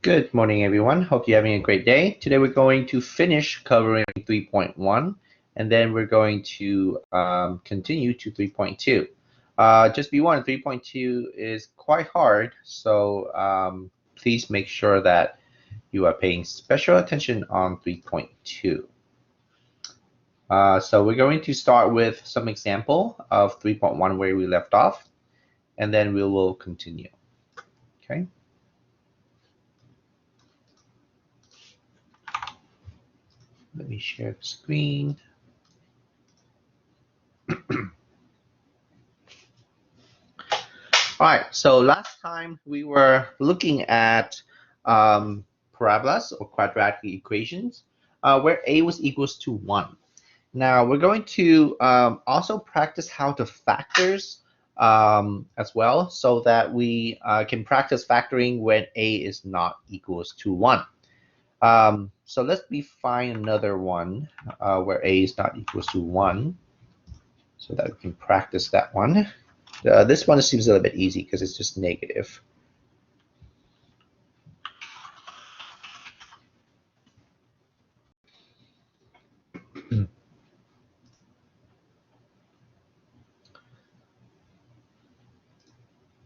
Good morning, everyone. Hope you're having a great day. Today we're going to finish covering 3.1, and then we're going to continue to 3.2. Just be warned, 3.2 is quite hard, so please make sure that you are paying special attention on 3.2. So we're going to start with some example of 3.1 where we left off, and then we will continue. Okay. Let me share the screen. All right, so last time we were looking at parabolas or quadratic equations where a was equals to 1. Now we're going to also practice how to factors as well so that we can practice factoring when a is not equals to 1. So let's find another one where a is not equals to 1 so that we can practice that one. This one seems a little bit easy because it's just negative.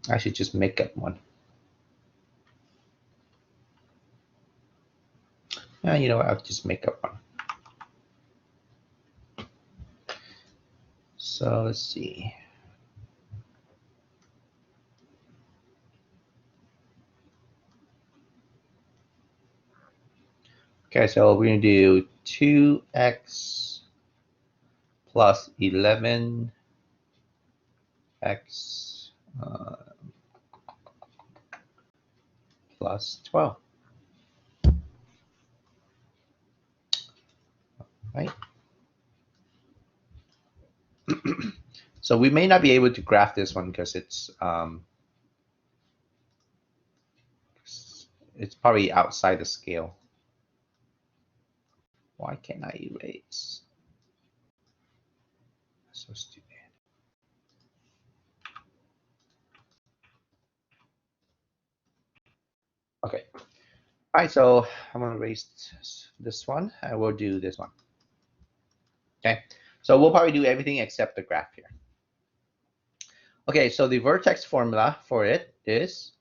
I should just make up one. You know what? I'll just make up one. So let's see. Okay, so we're going to do 2x plus 11x plus 12. Right? So we may not be able to graph this one because it's probably outside the scale. Why can't I erase? So stupid. Okay. All right, so I'm going to erase this one. I will do this one. Okay, so we'll probably do everything except the graph here. Okay, so the vertex formula for it is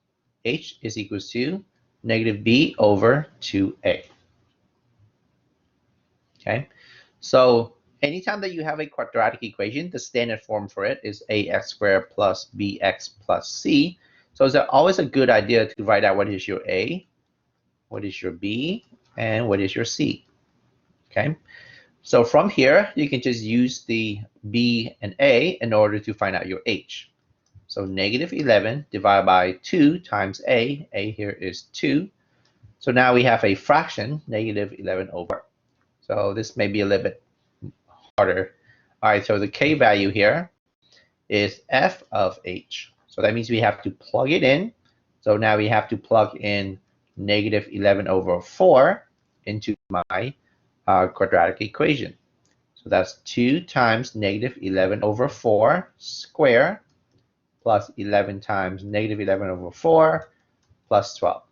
h is equals to negative b over 2a. Okay, so anytime that you have a quadratic equation, the standard form for it is ax squared plus bx plus c. So it's always a good idea to write out what is your a, what is your b, and what is your c. Okay, so from here, you can just use the b and a in order to find out your h. So negative 11 divided by 2 times a here is 2. So now we have a fraction, negative 11 over. So this may be a little bit harder. All right, so the k value here is f of h. So that means we have to plug it in. So now we have to plug in negative 11 over 4 into my quadratic equation. So that's 2 times negative 11 over 4 square plus 11 times negative 11 over 4 plus 12.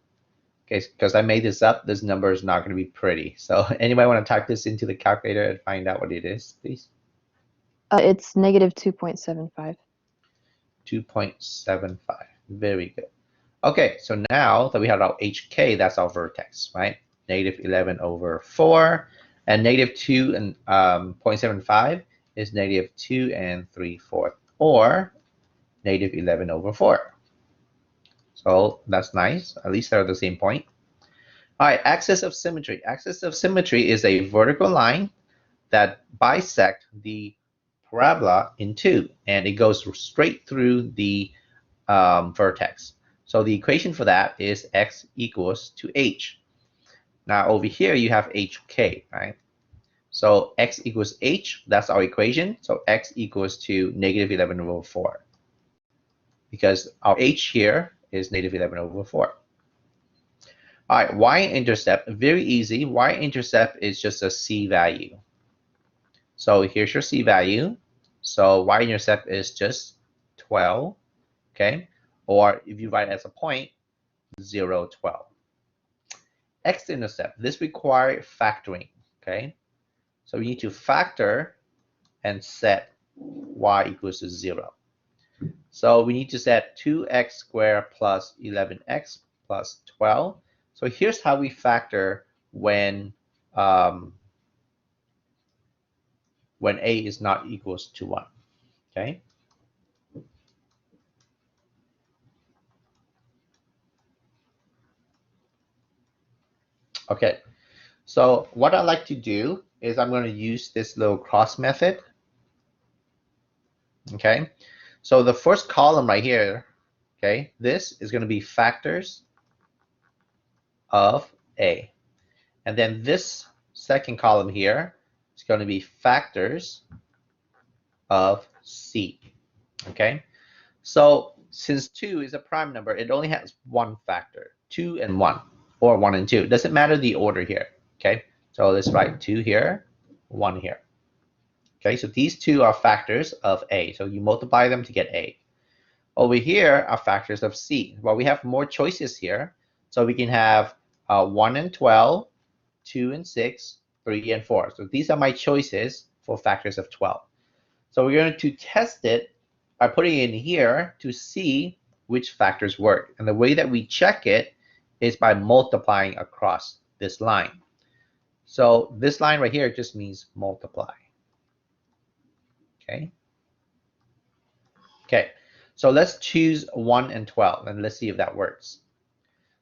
Okay, because I made this up, this number is not going to be pretty. So anybody want to type this into the calculator and find out what it is, please? It's negative 2.75. 2.75. Very good. Okay, so now that we have our HK, that's our vertex, right? Negative 11 over 4. And negative 2 and 0.75 is negative 2 and 3/4, or negative 11 over 4. So that's nice. At least they're the same point. All right, axis of symmetry. Axis of symmetry is a vertical line that bisects the parabola in two, and it goes straight through the vertex. So the equation for that is x equals to h. Now over here you have hk, right? So x equals h, that's our equation. So x equals to negative 11 over 4. Because our h here is negative 11 over 4. All right, y-intercept, very easy. Y-intercept is just a c value. So here's your c value. So y-intercept is just 12, okay? Or if you write it as a point, 0, 12. x-intercept. This requires factoring, okay? So we need to factor and set y equals to 0. So we need to set 2x squared plus 11x plus 12. So here's how we factor when a is not equals to 1, okay? Okay, so what I like to do is I'm going to use this little cross method. Okay, so the first column right here, okay, this is going to be factors of A. And then this second column here is going to be factors of C. Okay, so since 2 is a prime number, it only has one factor, 2 and 1, or 1 and 2. Doesn't matter the order here. Okay, so let's write 2 here, 1 here. Okay, so these two are factors of A. So you multiply them to get A. Over here are factors of C. Well, we have more choices here. So we can have 1 and 12, 2 and 6, 3 and 4. So these are my choices for factors of 12. So we're going to test it by putting it in here to see which factors work. And the way that we check it is by multiplying across this line. So this line right here just means multiply. Okay. Okay. So let's choose 1 and 12, and let's see if that works.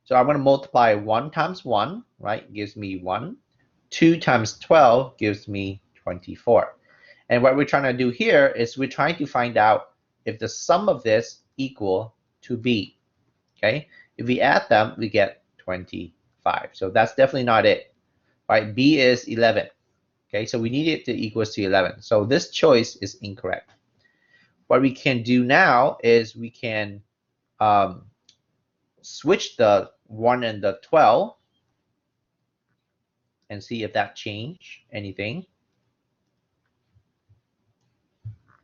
So I'm going to multiply 1 times 1, right? Gives me 1. 2 times 12 gives me 24. And what we're trying to do here is we're trying to find out if the sum of this equal to B. Okay? If we add them, we get 25. So that's definitely not it. Right? B is 11. Okay? So we need it to equal to 11. So this choice is incorrect. What we can do now is we can switch the 1 and the 12 and see if that changed anything.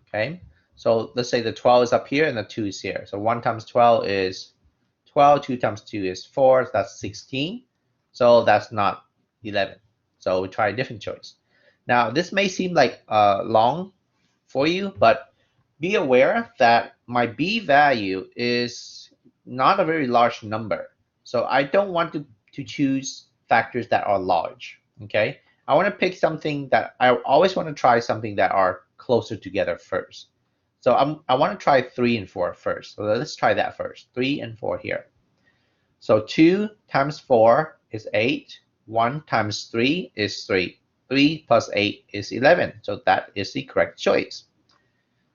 Okay, so let's say the 12 is up here and the 2 is here. So 1 times 12 is 12, 2 times 2 is 4, so that's 16. So that's not 11. So we try a different choice. Now this may seem like long for you, but be aware that my B value is not a very large number. So I don't want to choose factors that are large, okay? I want to pick something that I always want to try something that are closer together first. So I want to try 3 and 4 first. So let's try that first, 3 and 4 here. So 2 times 4 is 8. 1 times 3 is 3. 3 plus 8 is 11. So that is the correct choice.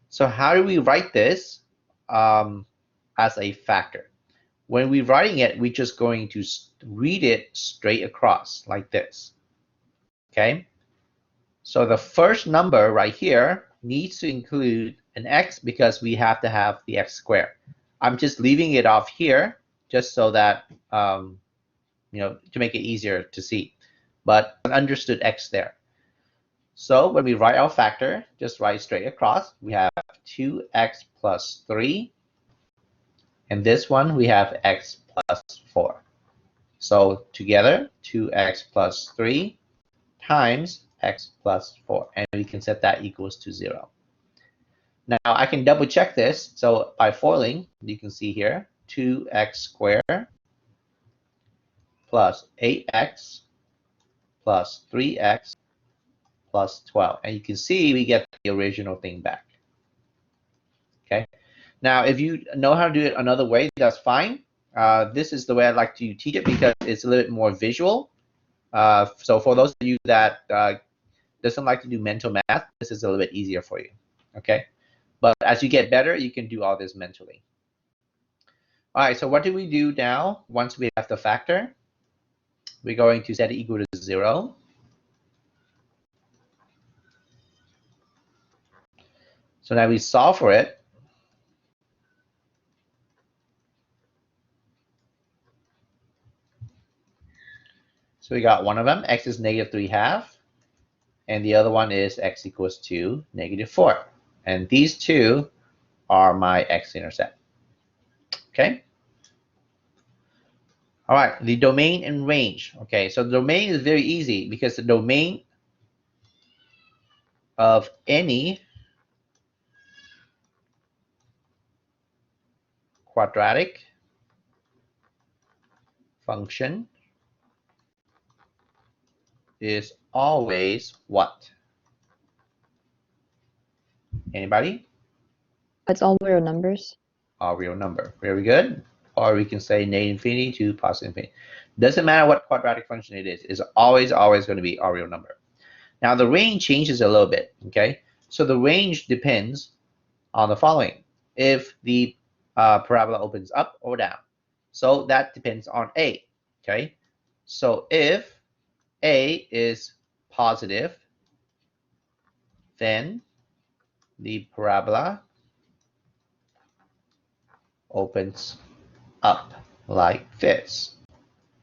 So how do we write this as a factor? When we're writing it, we're just going to read it straight across like this. Okay? So the first number right here needs to include an x because we have to have the x squared. I'm just leaving it off here just so that, to make it easier to see. But understood x there. So when we write our factor, just write straight across. We have 2x plus 3. And this one, we have x plus 4. So together, 2x plus 3 times x plus 4. And we can set that equals to 0. Now, I can double check this. So by foiling, you can see here, 2x squared plus 8x plus 3x plus 12. And you can see we get the original thing back. Okay. Now, if you know how to do it another way, that's fine. This is the way I like to teach it because it's a little bit more visual. So for those of you that doesn't like to do mental math, this is a little bit easier for you. Okay. But as you get better, you can do all this mentally. All right. So what do we do now once we have the factor? We're going to set it equal to 0. So now we solve for it. So we got one of them, x is negative 3/2, and the other one is x equals to negative 4. And these two are my x-intercept. Okay? All right, the domain and range. Okay, so the domain is very easy because the domain of any quadratic function is always what? Anybody? It's all real numbers. All real number. Very good. Or we can say negative infinity to positive infinity. Doesn't matter what quadratic function it is. It's always going to be a real number. Now the range changes a little bit. Okay, so the range depends on the following: if the parabola opens up or down. So that depends on A. Okay, so if A is positive, then the parabola opens up like this.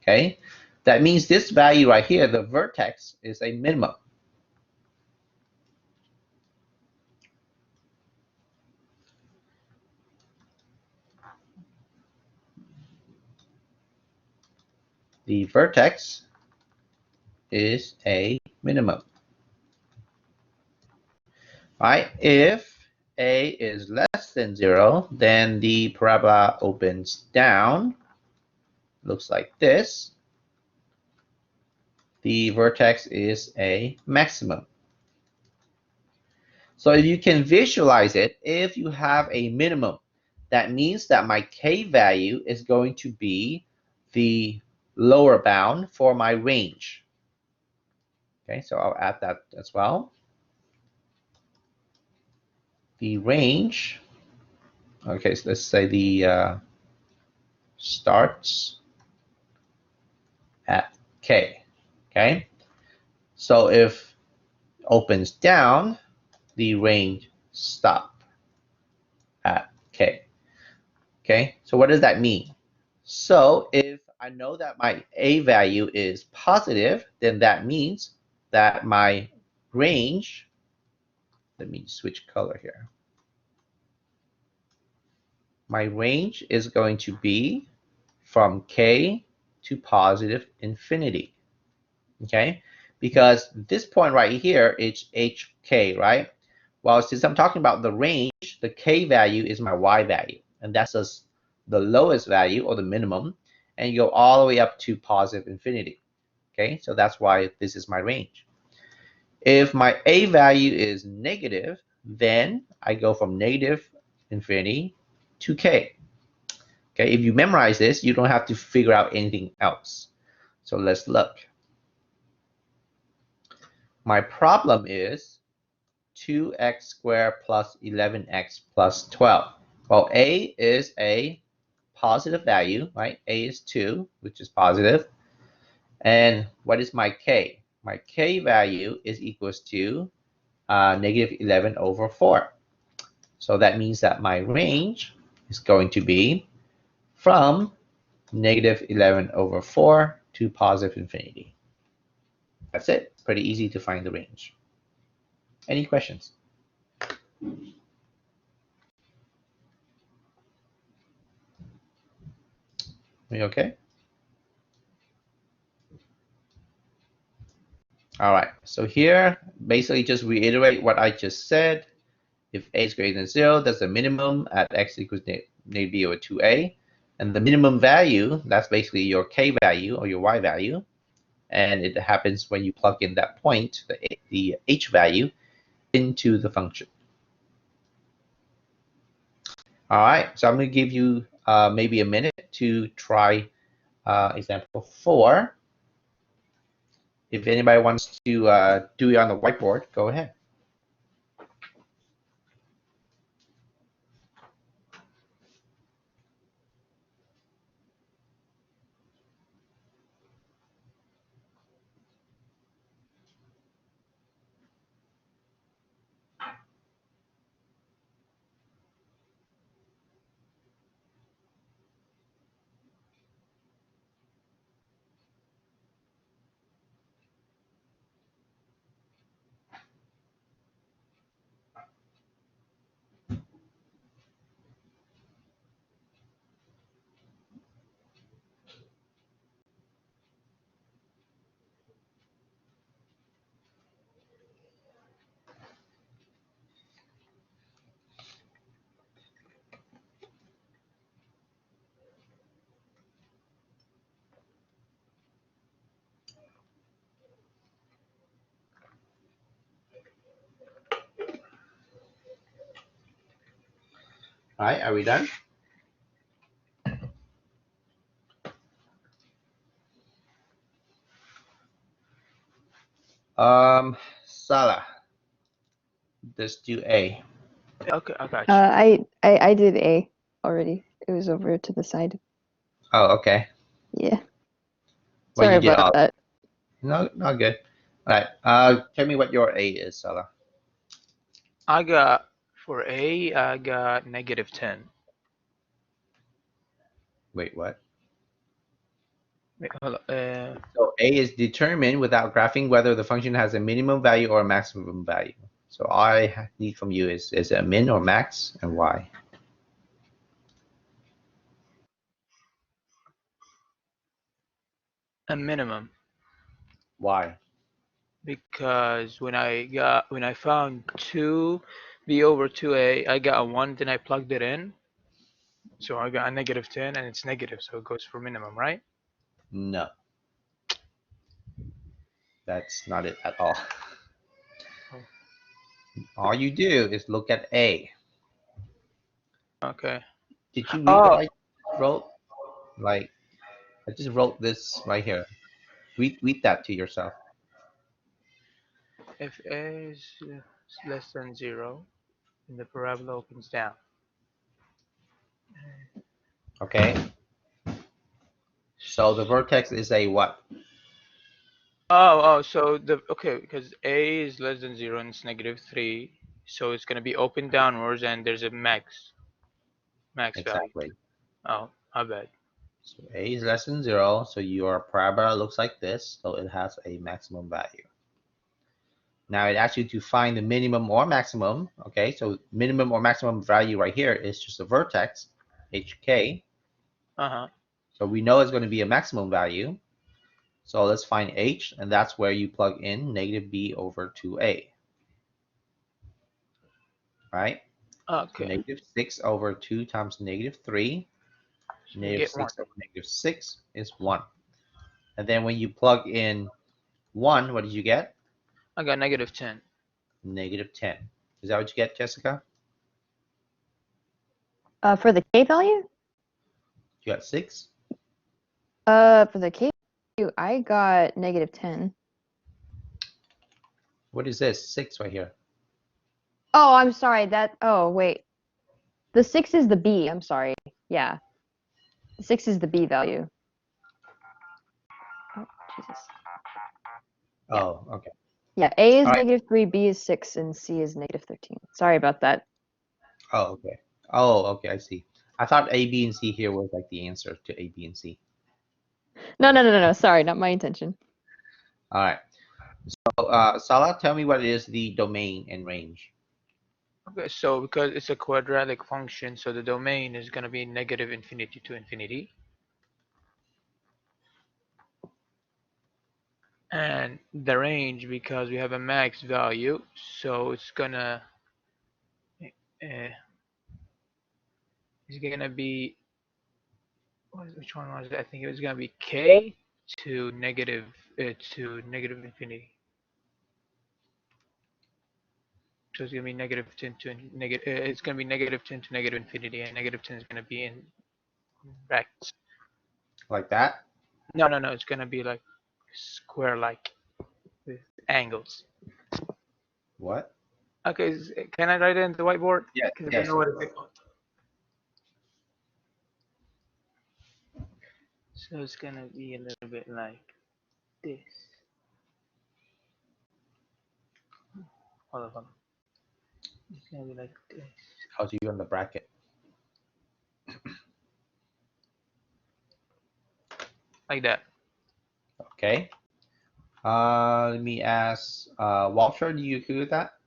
Okay, that means this value right here, the vertex, is a minimum. The vertex is a minimum. Right? If A is less than 0, then the parabola opens down. Looks like this. The vertex is a maximum. So if you can visualize it, if you have a minimum, that means that my k value is going to be the lower bound for my range. Okay, so I'll add that as well. The range, okay, so let's say the starts at k. Okay, so if opens down, the range stop at k. Okay, so what does that mean? So if I know that my a value is positive, then that means that my range, let me switch color here. My range is going to be from k to positive infinity. Okay, because this point right here is hk, right? Well, since I'm talking about the range, the k value is my y value, and that's just the lowest value or the minimum, and you go all the way up to positive infinity. Okay, so that's why this is my range. If my a value is negative, then I go from negative infinity to k. Okay, if you memorize this, you don't have to figure out anything else. So let's look. My problem is 2x squared plus 11x plus 12. Well, a is a positive value, right? A is 2, which is positive. And what is my k? My k value is equals to negative 11 over 4. So that means that my range is going to be from negative 11 over 4 to positive infinity. That's it. Pretty easy to find the range. Any questions? Are you okay? All right, so here, basically just reiterate what I just said. If a is greater than 0, that's the minimum at x equals negative b over 2a. And the minimum value, that's basically your k value or your y value. And it happens when you plug in that point, the h value, into the function. All right, so I'm going to give you maybe a minute to try example 4. If anybody wants to do it on the whiteboard, go ahead. All right, are we done? Salah, let's do A. Okay, I got you. I did A already. It was over to the side. Oh, okay. Yeah. Well, Sorry you did about all. that. No, not good. All right. Tell me what your A is, Salah. I got for A, I got -10. Wait, what? Wait, hold on. So A is determined without graphing whether the function has a minimum value or a maximum value. So all I need from you is it a min or max, and why? A minimum, Why? because when I found 2b over 2a, I got a 1, then I plugged it in, so I got a -10, and it's negative, so it goes for minimum, right? No, that's not it at all. Oh. All you do is look at A. Okay. Did you read Oh, what I wrote? Like, I just wrote this right here. Read that to yourself. if a is less than 0, then the parabola opens down. Okay. So the vertex is a what? So okay, because a is less than 0 and it's -3, so it's gonna be open downwards, and there's a max value. Exactly. Oh, my bad. So A is less than 0, so your parabola looks like this, so it has a maximum value. Now it asks you to find the minimum or maximum, okay? So minimum or maximum value right here is just a vertex, HK. So we know it's going to be a maximum value. So let's find H, and that's where you plug in -b over 2a, right? So Okay. -6 over 2 times -3, So we get 1. -6 over -6 is 1. And then when you plug in 1, what did you get? I got -10. -10. Is that what you get, Jessica? For the K value? You got 6? For the K value, I got -10. What is this? 6 right here. Oh, I'm sorry. Oh, wait. The 6 is the B. I'm sorry. Yeah. The 6 is the B value. Oh, Jesus. Yeah. Oh, okay. Yeah, A is All right. -3, B is 6, and C is -13. Sorry about that. Oh, okay. Oh, okay, I see. I thought A, B, and C here was like the answer to A, B, and C. No. Sorry, not my intention. All right. So, Salah, tell me what is the domain and range. Okay, so because it's a quadratic function, so the domain is gonna be -infinity to infinity. And the range, because we have a max value, so it's gonna be, which one was it? I think it was gonna be k to negative infinity. So it's gonna be -10 to negative. It's gonna be -10 to -infinity, and -10 is gonna be in brackets. Like that? No. It's gonna be like square-like with angles. What? Okay, can I write it in the whiteboard? Yes, Because I don't yes. know what it is. So it's gonna be a little bit like this. Hold on. It's gonna be like this. How's you on the bracket? Like that. Okay. Let me ask, Walter, do you agree with that?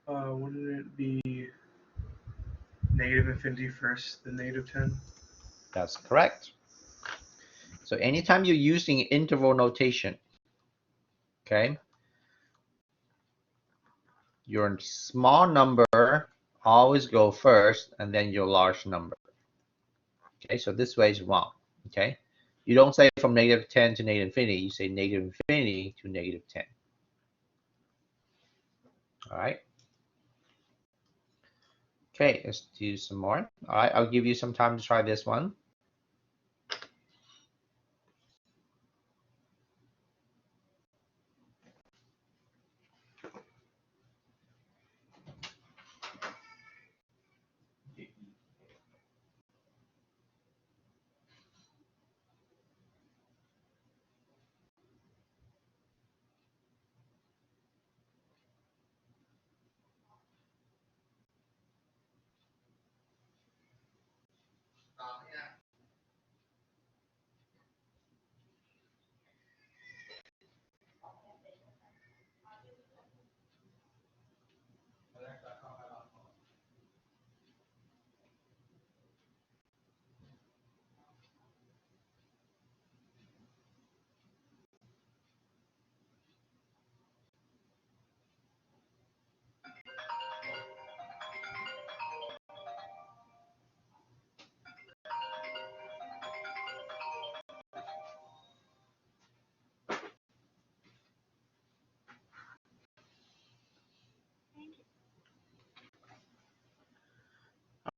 Wouldn't it be -infinity first, then -10? That's correct. So anytime you're using interval notation, okay, your small number always go first and then your large number. Okay, so this way is wrong. Okay, You don't say from negative 10 to negative infinity. You say negative infinity to negative 10. All right. Okay, let's do some more. All right, I'll give you some time to try this one.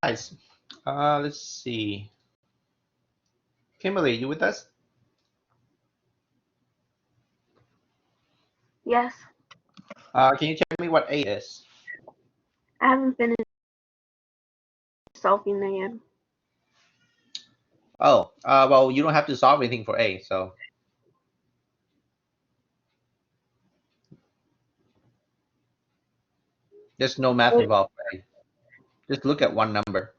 Nice. Let's see. Kimberly, you with us? Yes, Can you tell me what A is? I haven't finished solving it yet. Oh, well, you don't have to solve anything for A, so. There's no math involved for A. Just look at one number.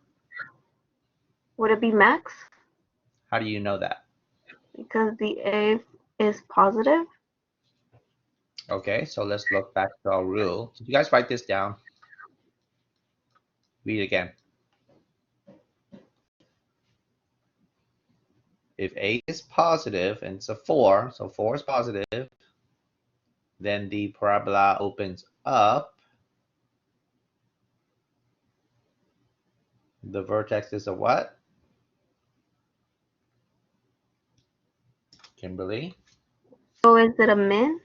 Would it be max? How do you know that? Because the A is positive. Okay, so let's look back to our rule. Did you guys write this down? Read again. If A is positive and it's a 4, so 4 is positive, then the parabola opens up. The vertex is a what? Kimberly? So is it a min?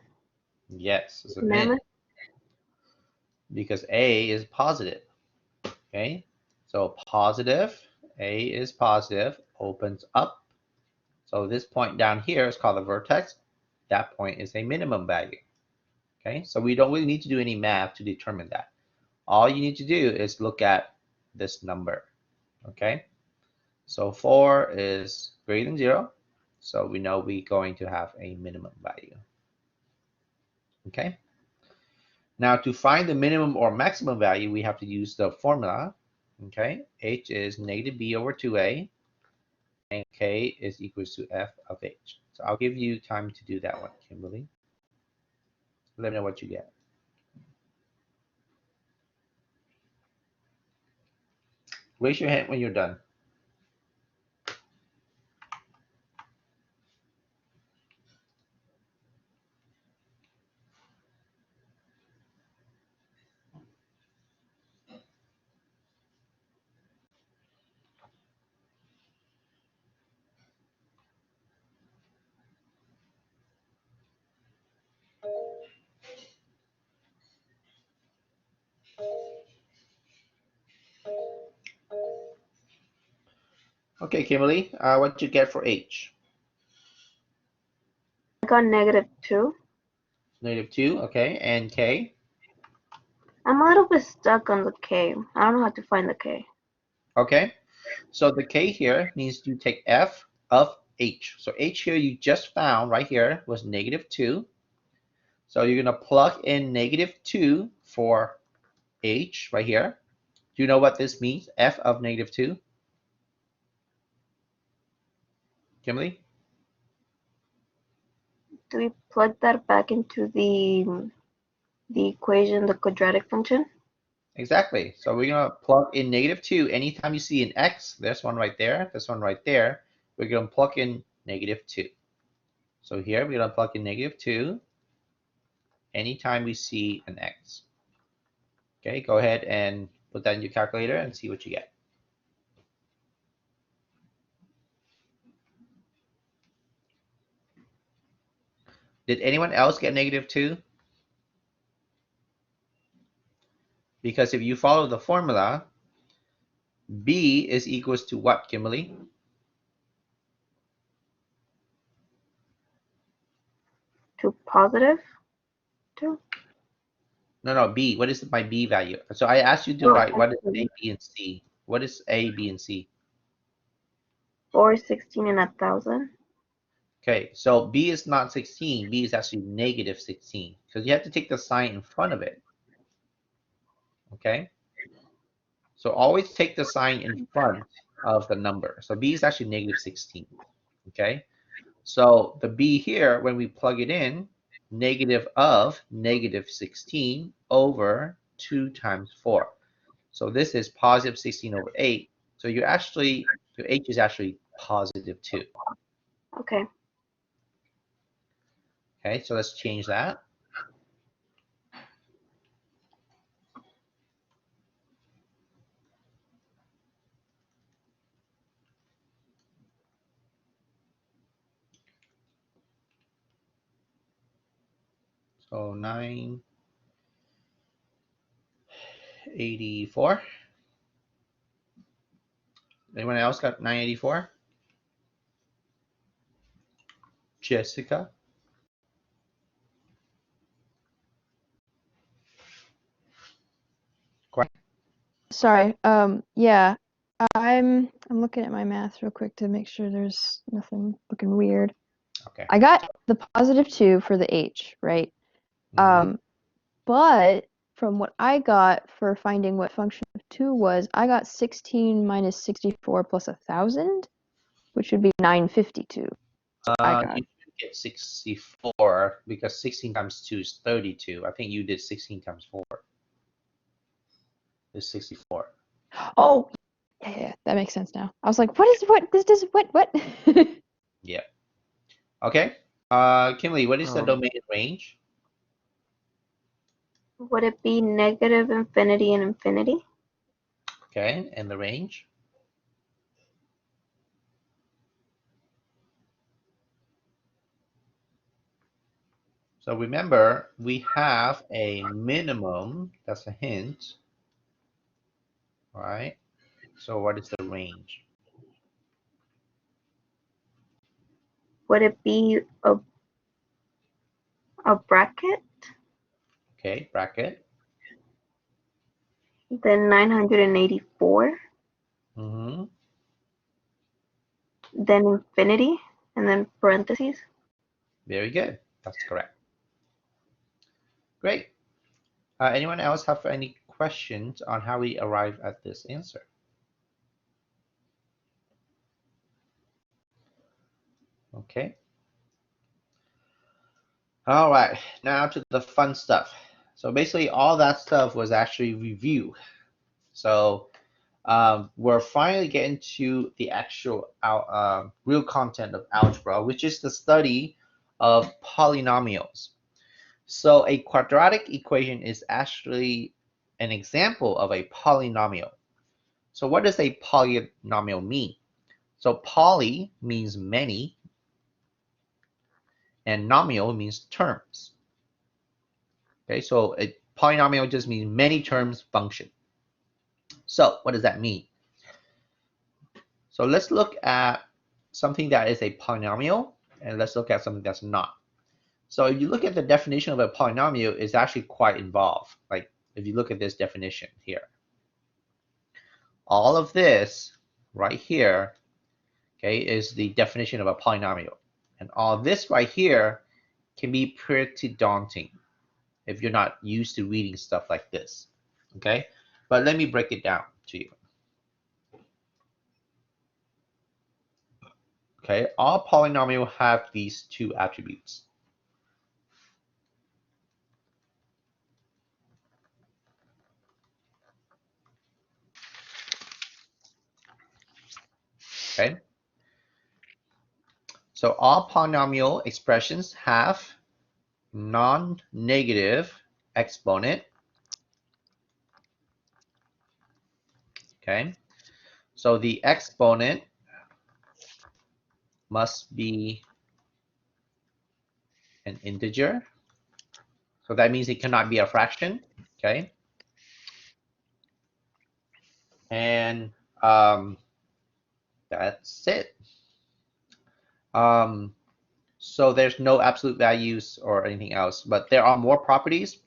Yes, it's a Min? min. Because A is positive. Okay, so positive, A is positive, opens up. So this point down here is called the vertex. That point is a minimum value. Okay, so we don't really need to do any math to determine that. All you need to do is look at this number. Okay, so 4 is greater than 0. So we know we're going to have a minimum value. Okay, now to find the minimum or maximum value, we have to use the formula. Okay, h is negative b over 2a, and k is equals to f of h. So I'll give you time to do that one, Kimberly. Let me know what you get. Raise your hand when you're done. Okay, Kimberly, what did you get for h? I got -2. Negative 2, okay, and k? I'm a little bit stuck on the K. I don't know how to find the K. Okay, so the k here needs to take f of h. So h here you just found right here was negative 2. So you're going to plug in negative 2 for h right here. Do you know what this means? F of negative 2? Kimberly? Do we plug that back into the equation, the quadratic function? Exactly. So we're going to plug in negative 2. Anytime you see an x, there's one right there, there's one right there, we're going to plug in negative 2. So here we're going to plug in negative 2 anytime we see an x. Okay, go ahead and put that in your calculator and see what you get. Did anyone else get -2? Because if you follow the formula, b is equals to what, Kimberly? To positive 2. No, b. What is my b value? So I asked you to Oh, write what is actually, a, b, and c. What is a, b, and c? 4, 16, and 1,000. Okay, so b is not 16. B is actually -16 because you have to take the sign in front of it. Okay, so always take the sign in front of the number. So b is actually -16. Okay, so the b here, when we plug it in, negative of -16 over 2 times 4. So this is positive 16 over 8. So you actually, your h is actually positive 2. Okay. Okay, so let's change that. So 984. Anyone else got 984? Jessica? Sorry. Yeah. I'm looking at my math real quick to make sure there's nothing looking weird. Okay. I got the positive 2 for the h, right? Mhm. But from what I got for finding what function of 2 was, I got 16 minus 64 plus 1,000, which would be 952. I got. You should get 64 because 16 times 2 is 32. I think you did 16 times 4 is 64. Oh, yeah, that makes sense now. I was like, what? Yeah. Okay. Kimberly, what is the domain range? Would it be negative infinity and infinity? Okay, and the range? So remember, we have a minimum, that's a hint, right? So what is the range? Would it be a bracket? Okay, bracket. Then 984. Mm-hmm. Then infinity, and then parentheses. Very good. That's correct. Great. Anyone else have any questions on how we arrive at this answer? Okay. All right, now to the fun stuff. So basically all that stuff was actually review. So we're finally getting to the actual real content of algebra, which is the study of polynomials. So a quadratic equation is actually an example of a polynomial. So what does a polynomial mean? So poly means many, and nomial means terms. Okay, so a polynomial just means many terms function. So what does that mean? So let's look at something that is a polynomial, and let's look at something that's not. So if you look at the definition of a polynomial, it's actually quite involved. Like if you look at this definition here, all of this right here, okay, is the definition of a polynomial. And all this right here can be pretty daunting if you're not used to reading stuff like this, okay? But let me break it down to you. Okay, all polynomials have these two attributes. Okay, so all polynomial expressions have non-negative exponent. Okay, so the exponent must be a an integer. So that means it cannot be a fraction, okay? And that's it. So there's no absolute values or anything else, but there are more properties.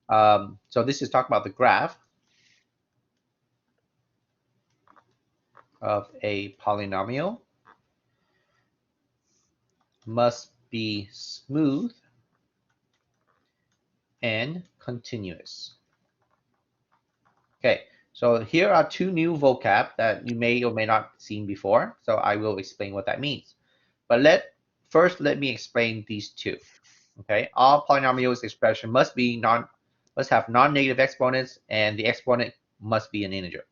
So this is talking about the graph of a polynomial must be smooth and continuous. Okay, so here are two new vocab that you may or may not have seen before. So I will explain what that means. But first let me explain these two. Okay, all polynomials expression must have non-negative exponents, and the exponent must be an integer.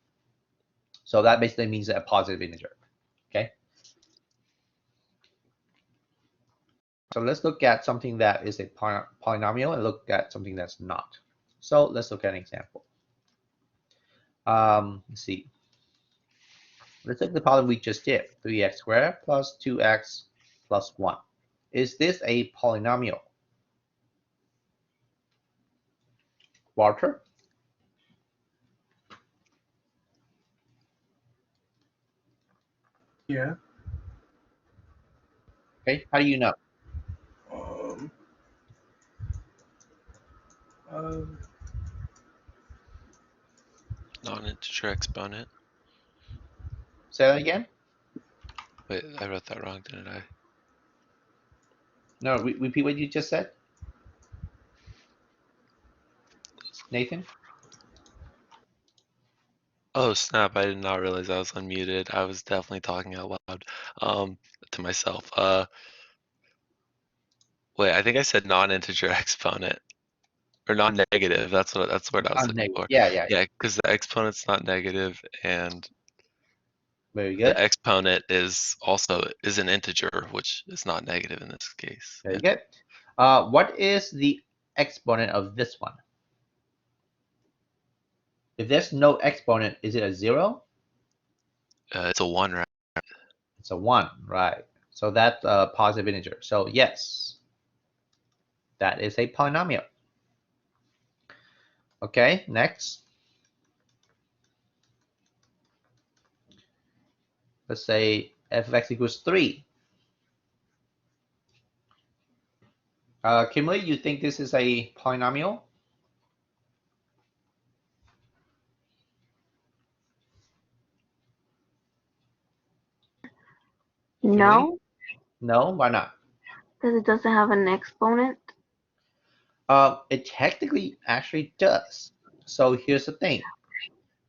So that basically means a positive integer. Okay. So let's look at something that is a polynomial and look at something that's not. So let's look at an example. Let's see. Let's take the problem we just did, 3x squared plus 2x plus 1. Is this a polynomial? Walter? Yeah. Okay, how do you know? Um, um, Non-integer exponent. Say that again? Wait, I wrote that wrong, didn't I? No, repeat what you just said. Nathan? Oh snap, I did not realize I was unmuted. I was definitely talking out loud to myself. Wait, I think I said non-integer exponent or non-negative. That's what I was looking for. Yeah. Yeah, because the exponent's not negative and Very good. the exponent is an integer, which is not negative in this case. Very Yeah. good. What is the exponent of this one? If there's no exponent, is it a 0? It's a 1, right? It's a 1, right? So that's a positive integer. So yes, that is a polynomial. Okay, next. Let's say f of x equals 3. Kimberly, you think this is a polynomial? No, No, why not? because it doesn't have an exponent. It technically actually does. So here's the thing.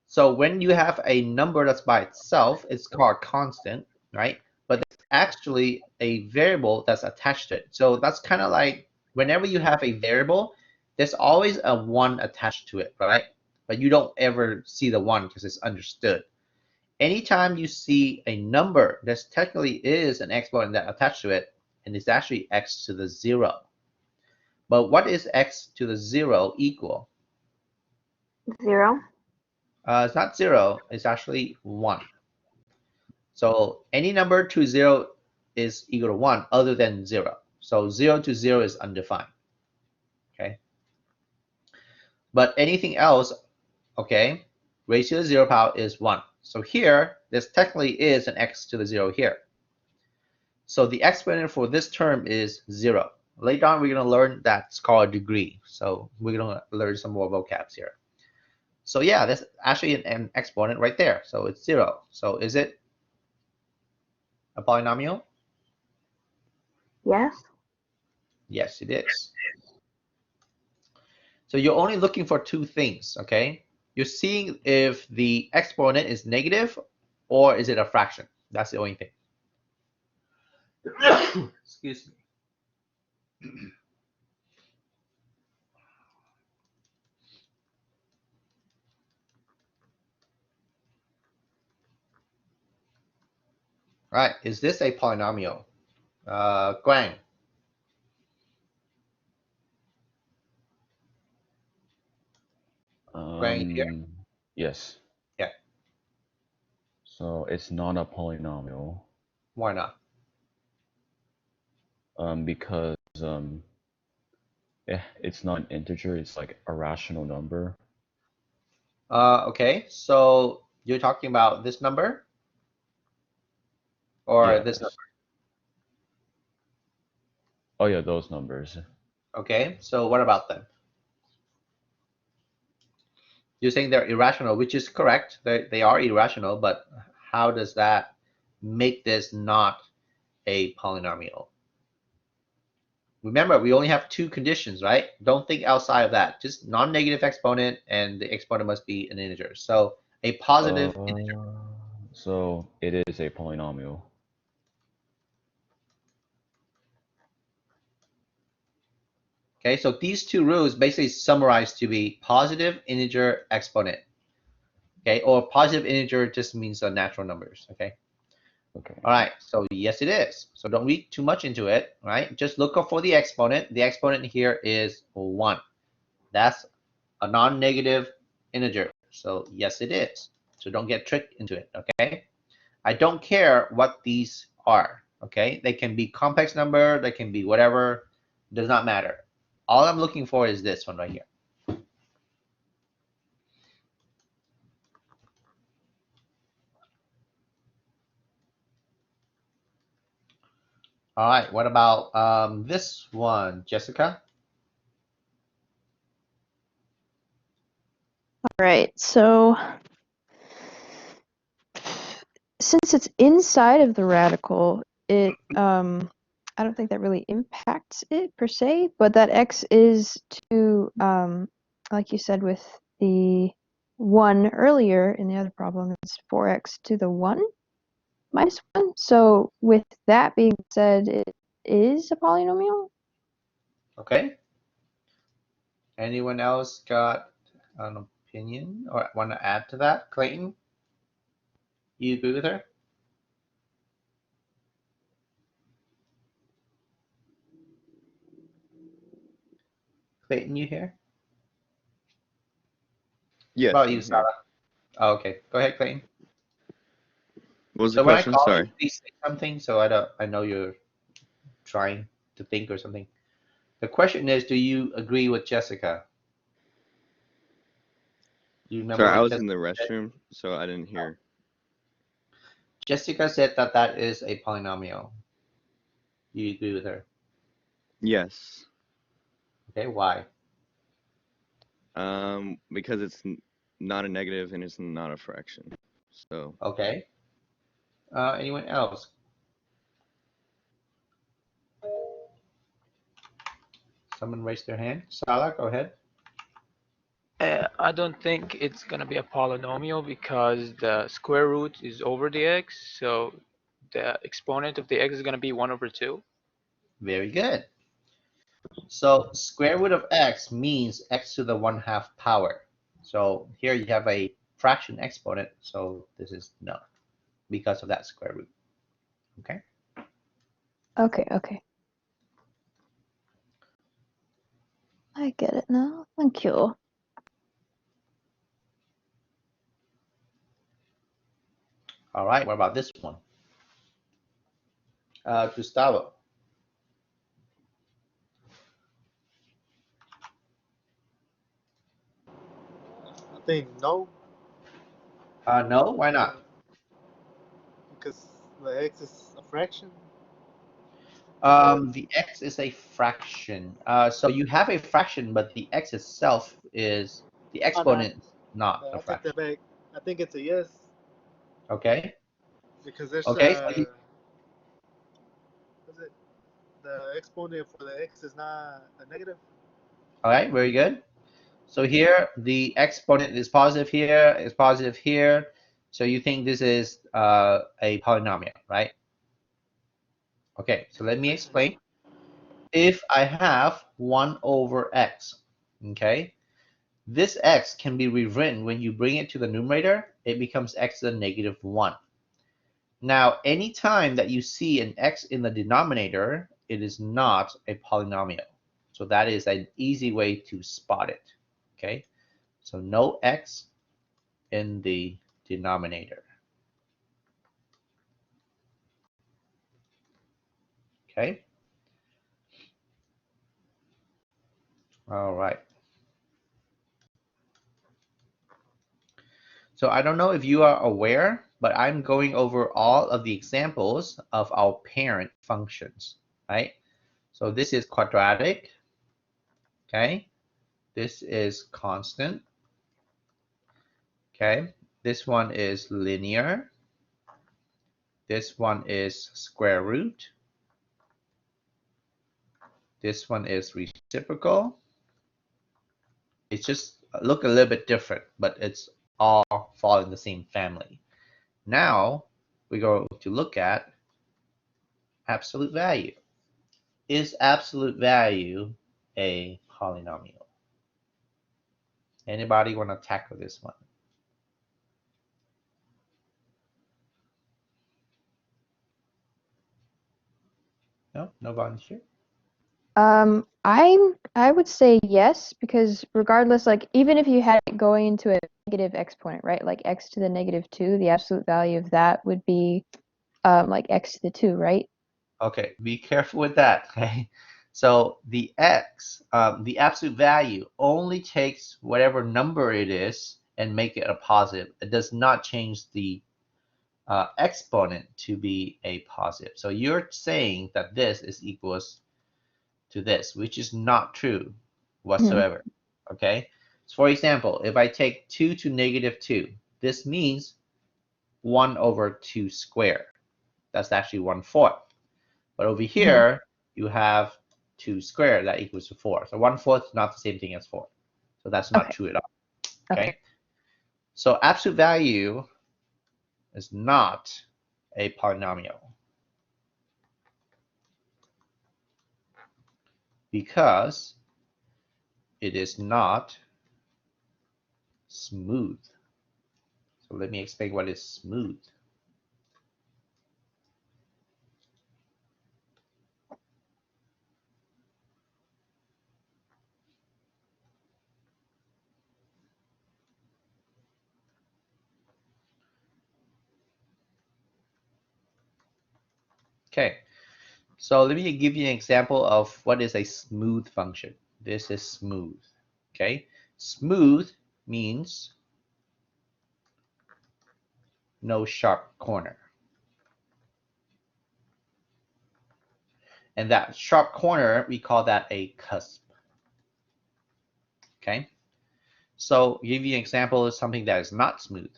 So when you have a number that's by itself, it's called constant, right? But there's actually a variable that's attached to it. So that's kind of like whenever you have a variable, there's always a 1 attached to it, right? But you don't ever see the 1 because it's understood. Anytime you see a number, there technically is an exponent that attached to it, and it's actually x to the 0. But what is x to the 0 equal? 0. It's not 0, it's actually 1. So any number to 0 is equal to 1 other than 0. So 0 to 0 is undefined. Okay. But anything else, okay, raised to the 0 power is 1. So here, this technically is an x to the 0 here. So the exponent for this term is 0. Later on, we're going to learn that's called a degree. So we're going to learn some more vocabs here. So yeah, that's actually an exponent right there. So it's 0. So is it a polynomial? Yes. Yes, it is. So you're only looking for two things, okay? You're seeing if the exponent is negative or is it a fraction. That's the only thing. Excuse me. Right, is this a polynomial? Guang. Guang here? Yes. Yeah. So it's not a polynomial Why not? because it's not an integer, it's like a rational number. Okay, so you're talking about this number or this Yes. number? Oh yeah, those numbers. Okay, so what about them? You're saying they're irrational, which is correct. They are irrational, but how does that make this not a polynomial? Remember, we only have two conditions, right? Don't think outside of that. Just non-negative exponent, and the exponent must be an integer. So a positive integer. So it is a polynomial. Okay, so these two rules basically summarize to be positive integer exponent. Okay, or positive integer just means the natural numbers. Okay. Okay. All right, so yes, it is. So don't read too much into it, right? Just look up for the exponent. The exponent here is 1. That's a non-negative integer. So yes, it is. So don't get tricked into it, okay? I don't care what these are, okay? They can be complex number, they can be whatever, does not matter. All I'm looking for is this one right here. All right, what about this one, Jessica? All right, so since it's inside of the radical, it I don't think that really impacts it per se, but that x is to like you said with the 1 earlier in the other problem, it's 4x to the 1 minus 1. So with that being said, it is a polynomial. Okay. Anyone else got an opinion or want to add to that? Clayton, you agree with her? Clayton, you here? Yes, What about I'm you, here. Sarah? Oh, okay. Go ahead, Clayton. What was So the when I question? call you, Sorry. please say something so I know you're trying to think or something. The question is, do you agree with Jessica? Do you remember Sorry, I what was in the Jessica said? restroom, so I didn't hear. Jessica said that that is a polynomial. You agree with her? Yes. Okay, why? Because it's not a negative and it's not a fraction. So Okay. Anyone else? Someone raised their hand. Salah, go ahead. I don't think it's gonna be a polynomial because the square root is over the x, so the exponent of the x is gonna be 1/2. Very good. So square root of x means x to the 1/2 power. So here you have a fraction exponent, so this is no, because of that square root. Okay. Okay. I get it now. Thank you. All right. What about this one? Gustavo. I think no, No, why not? because the x is a fraction. The x is a fraction. So you have a fraction, but the x itself is the Oh, no, exponent, not a I take that fraction. back. I think it's a yes Okay. because there's Okay. So what's it? The exponent for the x is not a negative. all right. Very good. So here the exponent is positive here, is positive here. So you think this is a polynomial, right? Okay. So let me explain. If I have 1 over x, okay, this x can be rewritten when you bring it to the numerator. It becomes x to the negative 1. Now, anytime that you see an x in the denominator, it is not a polynomial. So that is an easy way to spot it. Okay, so no x in the denominator. Okay. All right. So I don't know if you are aware, but I'm going over all of the examples of our parent functions, right? So this is quadratic, okay? This is constant, okay? This one is linear. This one is square root. This one is reciprocal. It's just look a little bit different, but it's all fall in the same family. Now we go to look at absolute value. Is absolute value a polynomial? Anybody want to tackle this one? No, no volunteer. I would say yes, because regardless, like even if you had it going into a negative exponent, right? Like x to the -2, the absolute value of that would be like x to the 2, right? Okay, be careful with that. Okay, so the x, the absolute value only takes whatever number it is and make it a positive. It does not change the exponent to be a positive. So you're saying that this is equals to this, which is not true whatsoever. Okay, so for example, if I take 2 to -2, this means 1/2 squared. That's actually 1/4. But over here, you have 2 squared that equals to 4. So 1/4 is not the same thing as 4. So that's not Okay. true at all. Okay. Okay. So absolute value is not a polynomial because it is not smooth. So let me explain what is smooth. Okay, so let me give you an example of what is a smooth function. This is smooth. Okay, smooth means no sharp corner. And that sharp corner, we call that a cusp. Okay, so give you an example of something that is not smooth.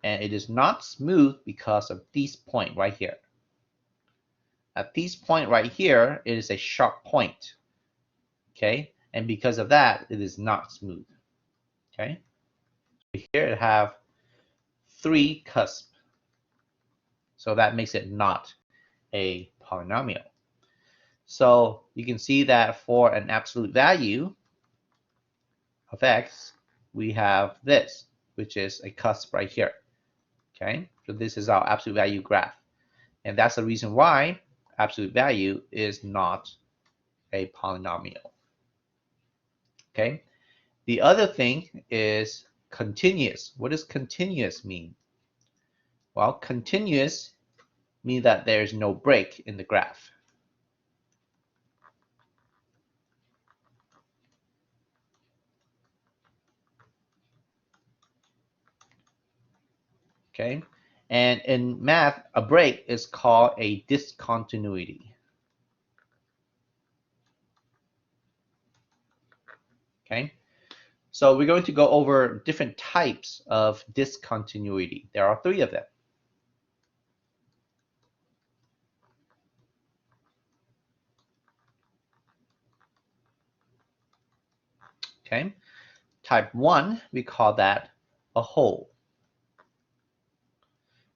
And it is not smooth because of this point right here. At this point right here, it is a sharp point. Okay, and because of that, it is not smooth. Okay, here it have 3 cusps. So that makes it not a polynomial. So you can see that for an absolute value of x, we have this, which is a cusp right here. Okay, so this is our absolute value graph. And that's the reason why absolute value is not a polynomial. Okay, the other thing is continuous. What does continuous mean? Well, continuous means that there's no break in the graph. Okay, and in math, a break is called a discontinuity. Okay, so we're going to go over different types of discontinuity. There are 3 of them. Okay, type 1, we call that a hole.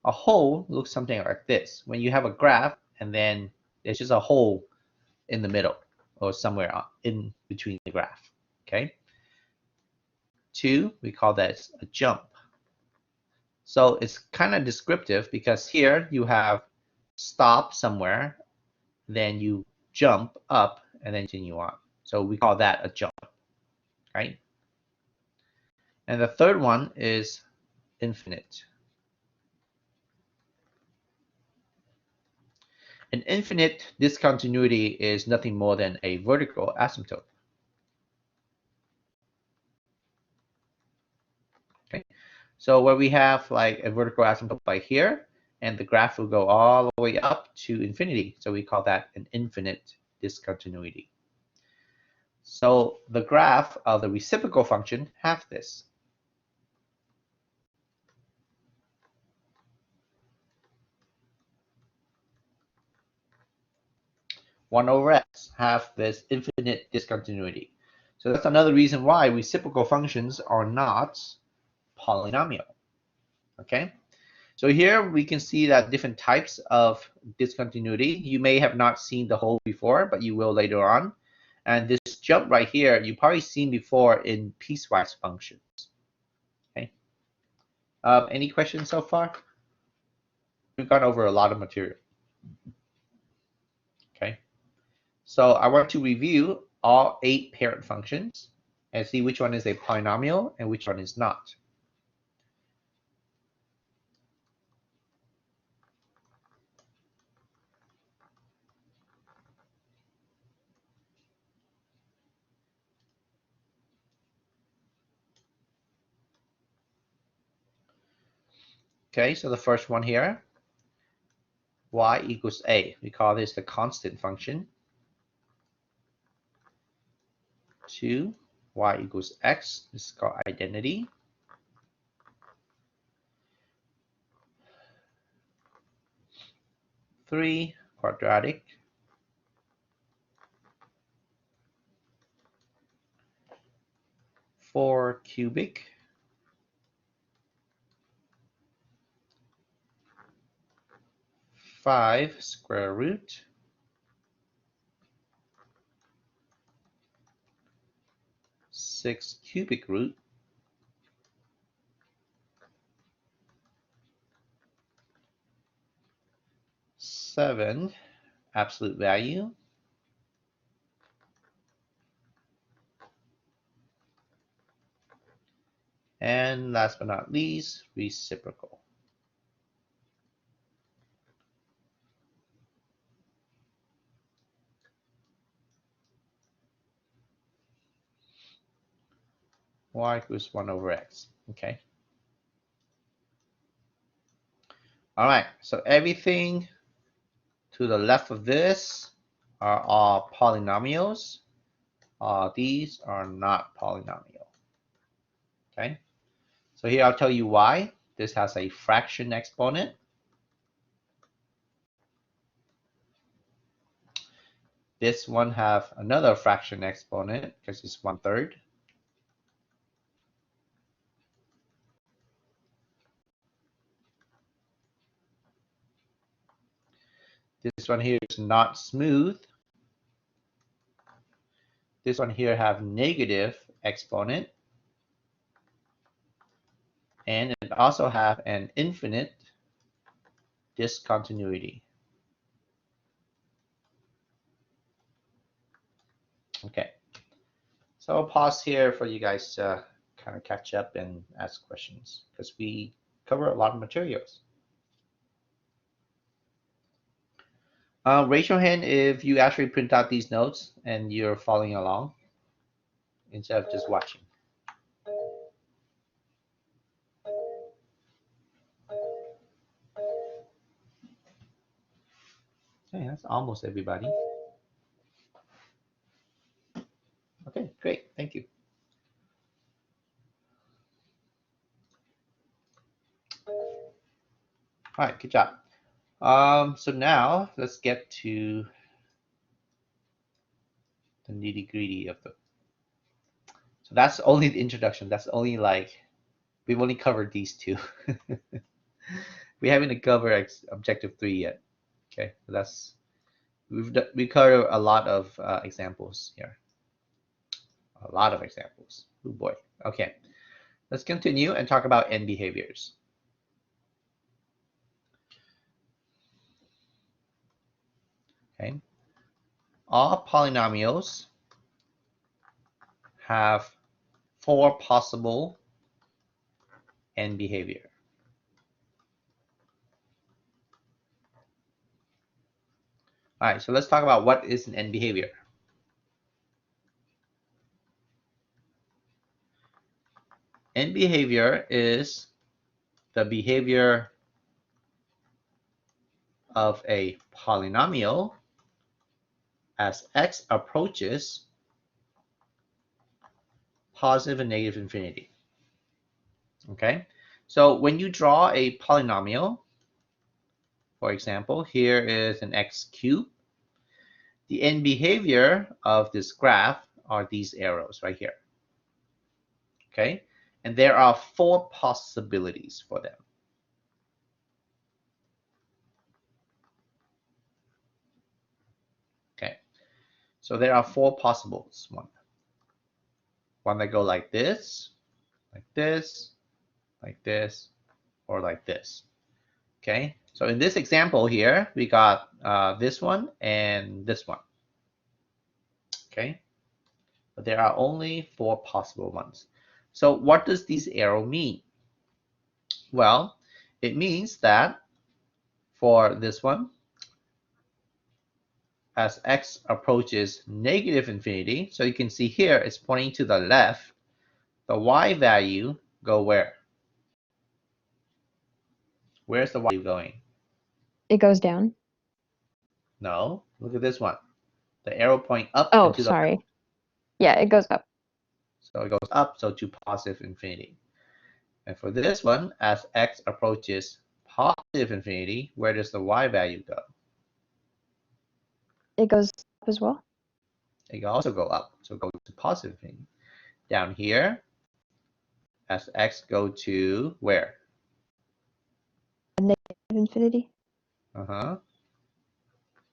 A hole looks something like this. When you have a graph and then there's just a hole in the middle or somewhere in between the graph. Okay. 2, we call that a jump. So it's kind of descriptive because here you have stop somewhere, then you jump up and then continue on. So we call that a jump, right? And the third one is infinite. An infinite discontinuity is nothing more than a vertical asymptote. Okay, so where we have like a vertical asymptote like here, and the graph will go all the way up to infinity. So we call that an infinite discontinuity. So the graph of the reciprocal function have this. One over x have this infinite discontinuity. So that's another reason why reciprocal functions are not polynomial. Okay, so here we can see that different types of discontinuity. You may have not seen the whole before, but you will later on. And this jump right here, you've probably seen before in piecewise functions. Okay. Any questions so far? We've gone over a lot of material. Okay. So I want to review all 8 parent functions and see which one is a polynomial and which one is not. Okay, so the first one here, y equals a. We call this the constant function. 2, y equals x. This is called identity. 3, quadratic. 4, cubic. 5, square root. 6, cubic root. 7, absolute value. 'And last but not least, reciprocal. Y equals 1 over x. Okay. All right, so everything to the left of this are all polynomials. These are not polynomial. Okay, so here I'll tell you why. This has a fraction exponent. This one have another fraction exponent because it's 1/3. This one here is not smooth. This one here have negative exponent. And it also have an infinite discontinuity. Okay, so I'll pause here for you guys to kind of catch up and ask questions because we cover a lot of materials. Raise your hand if you actually print out these notes and you're following along instead of just watching. Okay, that's almost everybody. Okay, great, thank you. All right, good job. So now let's get to the nitty-gritty of the. So that's only the introduction. That's only like we've only covered these two. We haven't covered objective 3 yet. Okay, so that's we covered a lot of examples here. A lot of examples. Oh boy. Okay, let's continue and talk about end behaviors. Okay, all polynomials have 4 possible end behavior. All right, so let's talk about what is an end behavior. End behavior is the behavior of a polynomial as x approaches positive and negative infinity. Okay, so when you draw a polynomial, for example, here is an x cubed. The end behavior of this graph are these arrows right here. Okay, and there are 4 possibilities for them. Okay, so there are 4 possibles. One that go like this, like this, like this, or like this. Okay, so in this example here, we got this one and this one. Okay, but there are only 4 possible ones. So what does this arrow mean? Well, it means that for this one, as x approaches negative infinity, so you can see here it's pointing to the left, the y value go where? Where's the y going? It goes down. No, look at this one. The arrow point up. Oh, and to the sorry. left. Yeah, it goes up. So it goes up, so to positive infinity. And for this one, as x approaches positive infinity, where does the y value go? It goes up as well. It can also go up, so go to positive infinity. Down here, as x go to where? Negative infinity.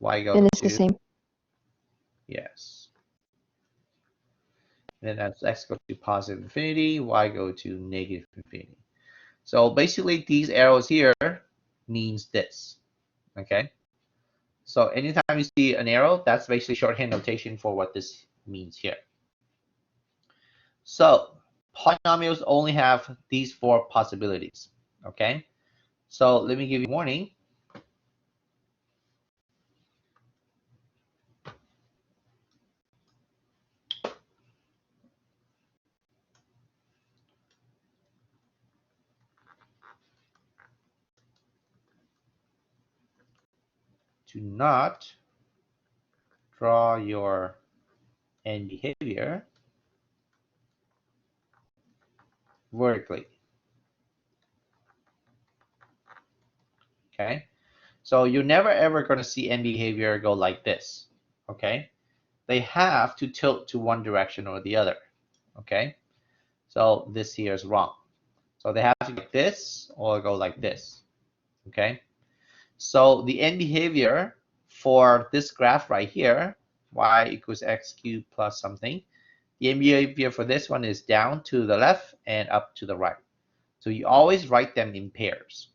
Y go And it's to? the same. Yes. Then as x go to positive infinity, y go to negative infinity. So basically these arrows here means this, okay? So anytime you see an arrow, that's basically shorthand notation for what this means here. So polynomials only have these 4 possibilities, okay? So let me give you a warning. Do not draw your end behavior vertically. Okay, so you're never ever going to see end behavior go like this. Okay, they have to tilt to one direction or the other. Okay, so this here is wrong. So they have to go like this or go like this. Okay, so the end behavior for this graph right here, y equals x cubed plus something, the end behavior for this one is down to the left and up to the right. So you always write them in pairs.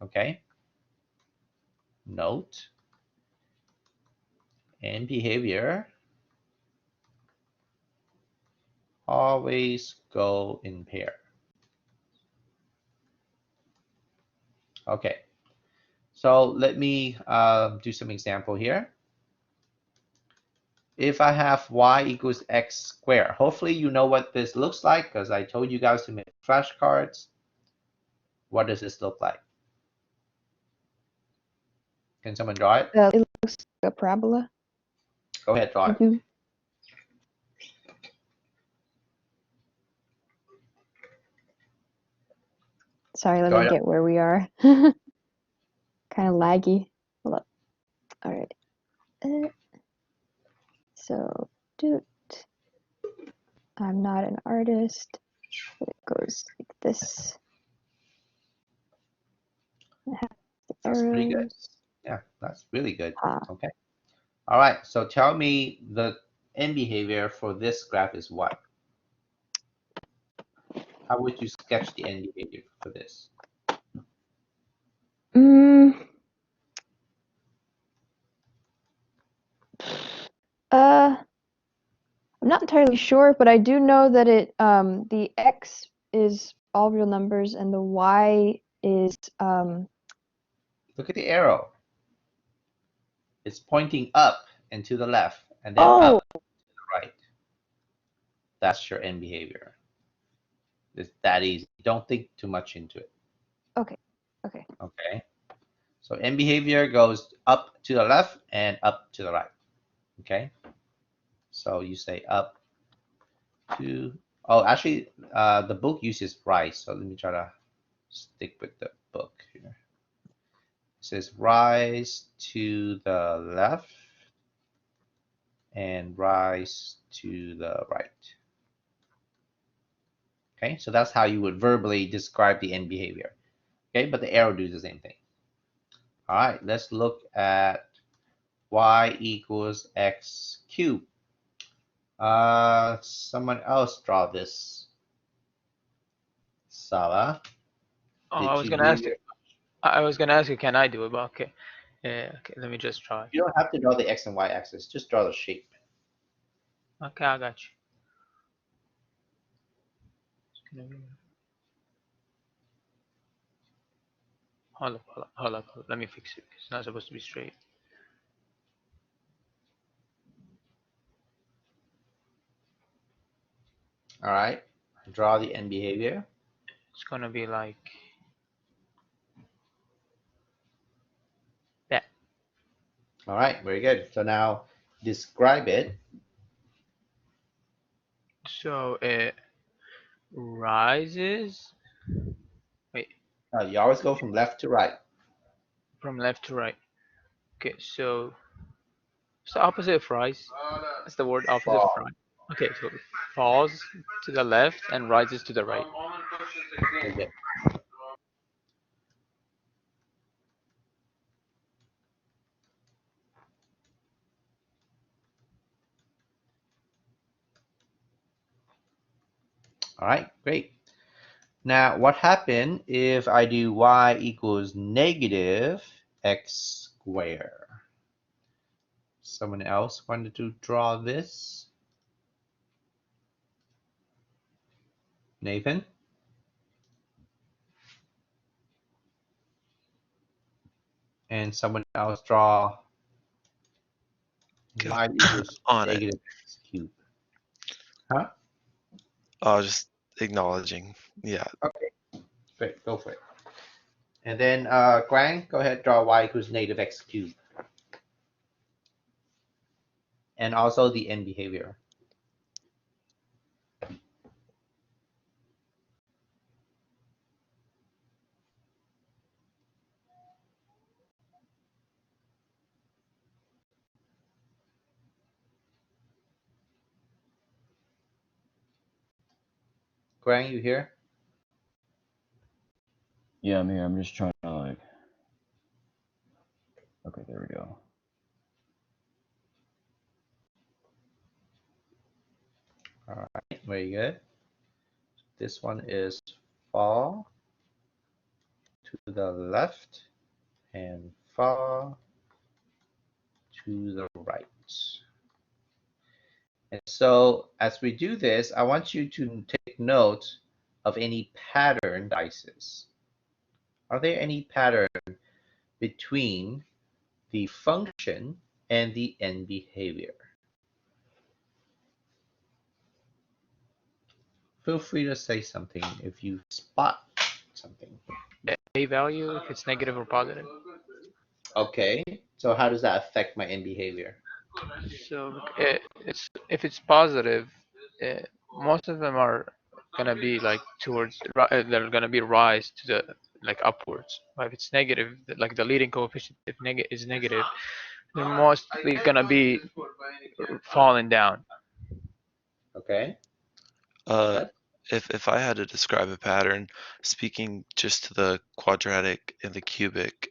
Okay, note end behavior always go in pair. Okay, so let me do some example here. If I have y equals x squared, hopefully you know what this looks like because I told you guys to make flashcards. What does this look like? Can someone draw it? It looks like a parabola. Go ahead, draw it. Mhm. Sorry, let Go me ahead. get where we are. Kind of laggy. Hold up. All right. So, I'm not an artist. But it goes like this. That's pretty good. Arrows. Yeah, that's really good. Ah. Okay. All right, so tell me the end behavior for this graph is what? How would you sketch the end behavior for this? I'm not entirely sure, but I do know that the x is all real numbers and the y is Look at the arrow. It's pointing up and to the left, and then Oh, up to the right. That's your end behavior. It's that easy. Don't think too much into it. okay. Okay. Okay. So end behavior goes up to the left and up to the right. Okay. So you say up to, oh, actually, the book uses rise. So let me try to stick with the book here. It says rise to the left and rise to the right. Okay, so that's how you would verbally describe the end behavior. Okay, but the arrow does the same thing. All right, let's look at y equals x cubed. Someone else draw this. Sala. Oh, Did I was you gonna do ask you. your- I was gonna ask you, can I do it? But okay. Yeah. Okay. Let me just try. You don't have to draw the x and y axis. Just draw the shape. Okay, I got you. It's gonna be- Hold up, hold up, hold up, hold up. Let me fix it. It's not supposed to be straight. All right. Draw the end behavior. It's gonna be like that. All right, very good. So now describe it. So it rises. Wait, You always go from left to right. from left to right. Okay, so it's the opposite of rise. That's the word opposite of Fall. rise. Okay, so it falls to the left and rises to the right. Very good. All right, great. Now, what happened if I do y equals negative x squared? Someone else wanted to draw this? Nathan? And someone else draw Go y equals on it. negative x cubed. Huh? Oh, just acknowledging. Yeah. Okay, great, go for it. And then Quang, go ahead, draw y equals negative x cubed. And also the end behavior. Quang, you here? Yeah, I'm here. I'm just trying to like. Okay, there we go. All right, very good. This one is fall to the left and fall to the right. And so as we do this, I want you to take note of any pattern dices. Are there any pattern between the function and the end behavior? Feel free to say something if you spot something. A value if it's negative or positive. Okay, so how does that affect my end behavior? So it's if it's positive, most of them are gonna be like towards they're gonna be rise to the like upwards. But if it's negative, like the leading coefficient if is negative, they're mostly gonna be falling down. Okay. Uh, if I had to describe a pattern, speaking just to the quadratic and the cubic,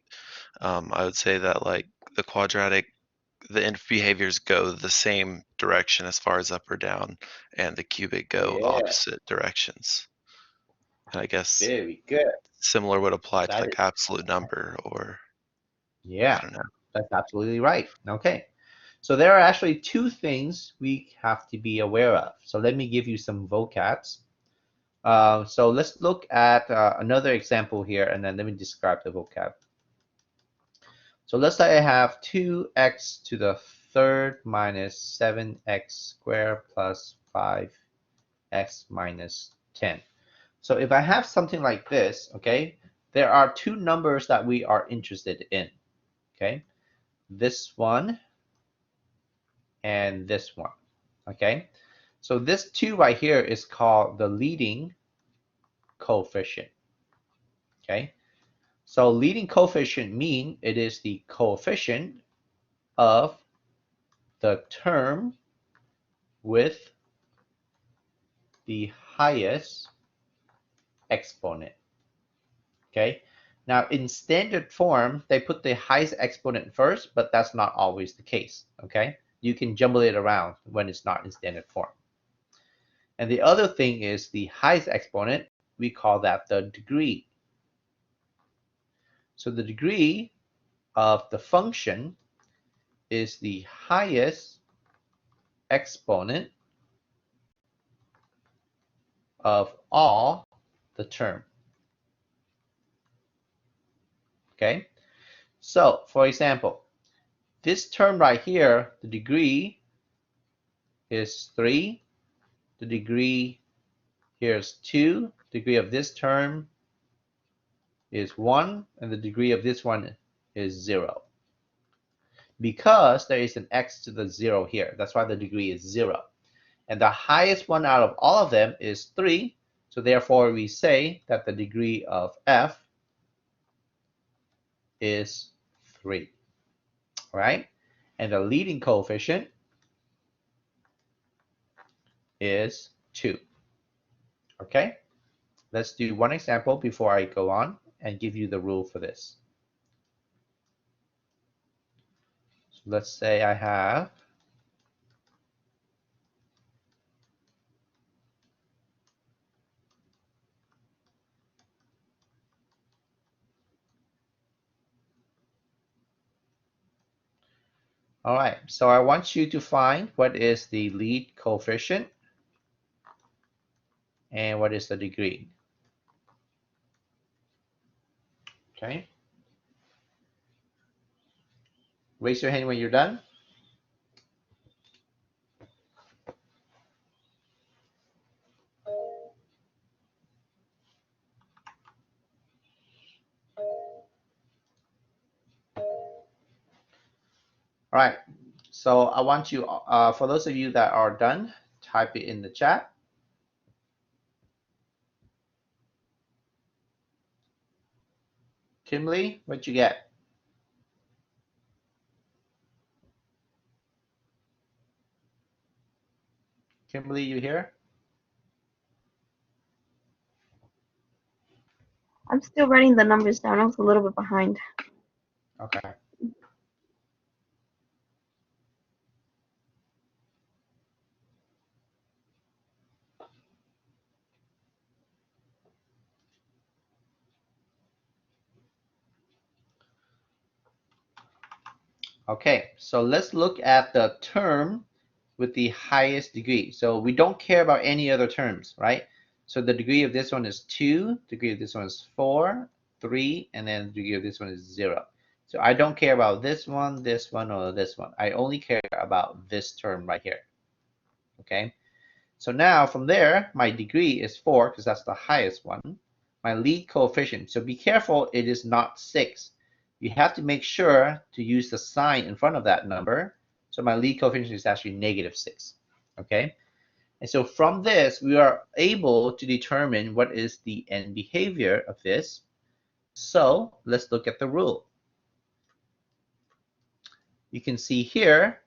I would say that like the quadratic, the end behaviors go the same direction as far as up or down, and the cubic go Yeah, opposite directions. And I guess very good. similar would apply to That like is, absolute number or I yeah, don't know. that's absolutely right. Okay. So there are actually two things we have to be aware of. So let me give you some vocabs. So let's look at another example here, and then let me describe the vocab. So let's say I have 2x to the third minus 7x squared plus 5x minus 10. So if I have something like this, okay, there are two numbers that we are interested in, okay? This one and this one, okay? So this 2 right here is called the leading coefficient, okay? So leading coefficient mean it is the coefficient of the term with the highest exponent, okay? Now in standard form, they put the highest exponent first, but that's not always the case, okay? You can jumble it around when it's not in standard form. And the other thing is the highest exponent, we call that the degree. So the degree of the function is the highest exponent of all the term. Okay, so for example, this term right here, the degree is 3, the degree here is 2, degree of this term is 1, and the degree of this one is 0. Because there is an x to the 0 here, that's why the degree is 0. And the highest one out of all of them is 3, so therefore we say that the degree of f is 3, right? And the leading coefficient is 2. Okay, let's do one example before I go on and give you the rule for this. So let's say I have all right, so I want you to find what is the lead coefficient and what is the degree. Okay, raise your hand when you're done. All right, so I want you, for those of you that are done, type it in the chat. Kimberly, what'd you get? Kimberly, you here? I'm still writing the numbers down. I was a little bit behind. Okay. Okay, so let's look at the term with the highest degree. So we don't care about any other terms, right? So the degree of this one is 2, degree of this one is 4, 3, and then the degree of this one is 0. So I don't care about this one, or this one. I only care about this term right here. Okay, so now from there, my degree is 4 because that's the highest one. My lead coefficient, so be careful, it is not 6. You have to make sure to use the sign in front of that number. So my lead coefficient is actually -6. Okay, and so from this, we are able to determine what is the end behavior of this. So let's look at the rule. You can see here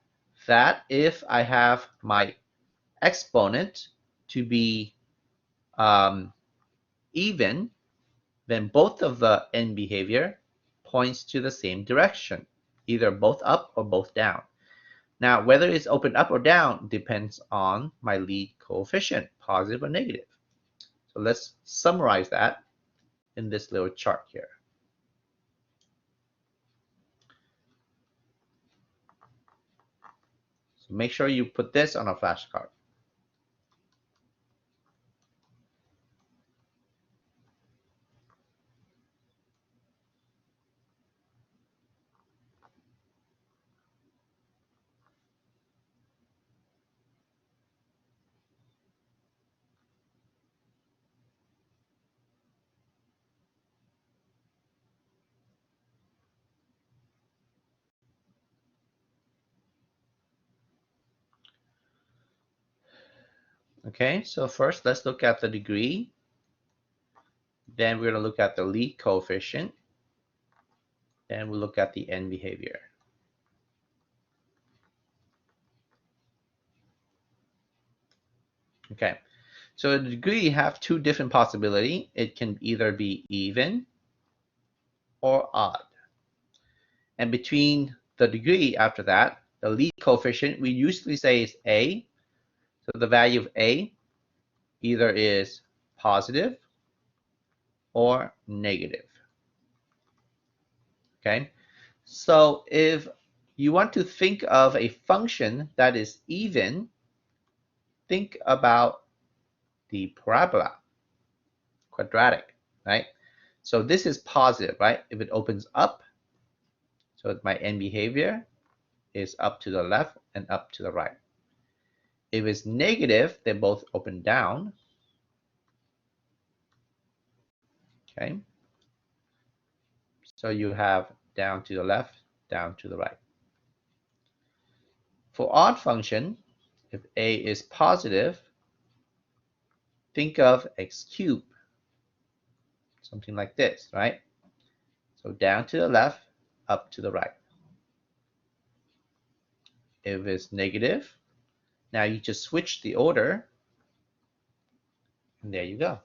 that if I have my exponent to be even, then both of the end behavior points to the same direction, either both up or both down. Now, whether it's open up or down depends on my lead coefficient, positive or negative. So let's summarize that in this little chart here. So make sure you put this on a flashcard. Okay, so first let's look at the degree. Then we're going to look at the Lie coefficient. Then we'll look at the end behavior. Okay, so the degree have two different possibilities. It can either be even or odd. And between the degree after that, the Lie coefficient, we usually say is A. So the value of A either is positive or negative. Okay, so if you want to think of a function that is even, think about the parabola, quadratic, right? So this is positive, right? If it opens up, so my end behavior is up to the left and up to the right. If it's negative, they both open down. Okay. So you have down to the left, down to the right. For odd function, if A is positive, think of x cubed. Something like this, right? So down to the left, up to the right. If it's negative, now you just switch the order, and there you go.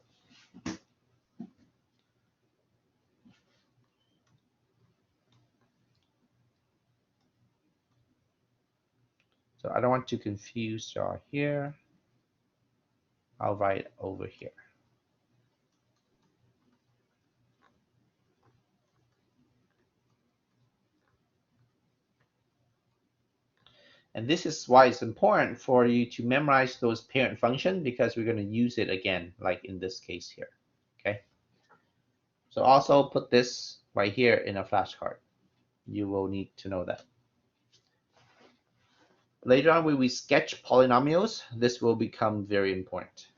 So I don't want to confuse y'all here. I'll write over here. And this is why it's important for you to memorize those parent functions, because we're going to use it again, like in this case here. Okay. So also put this right here in a flashcard. You will need to know that. Later on, when we sketch polynomials, this will become very important.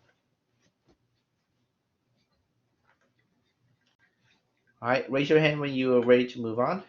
All right, raise your hand when you are ready to move on.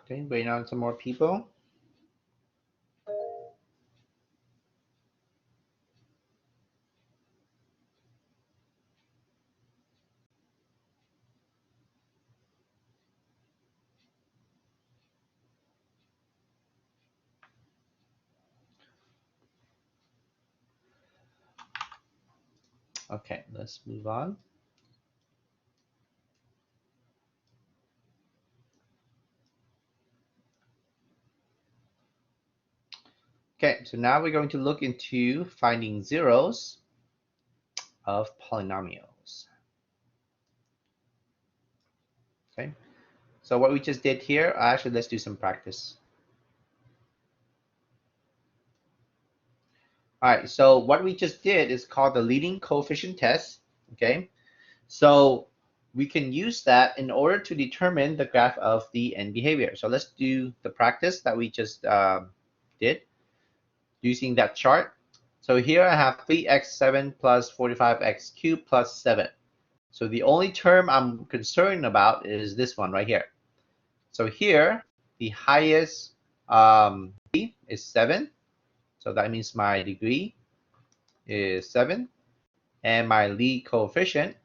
Okay, waiting on some more people. Okay, let's move on. Okay, so now we're going to look into finding zeros of polynomials. Okay, so what we just did here, actually, let's do some practice. All right, so what we just did is called the leading coefficient test. Okay, so we can use that in order to determine the graph of the end behavior. So let's do the practice that we just did using that chart. So here I have 3x7 plus 45x cubed plus 7. So the only term I'm concerned about is this one right here. So here, the highest degree is 7. So that means my degree is 7. And my Lie coefficient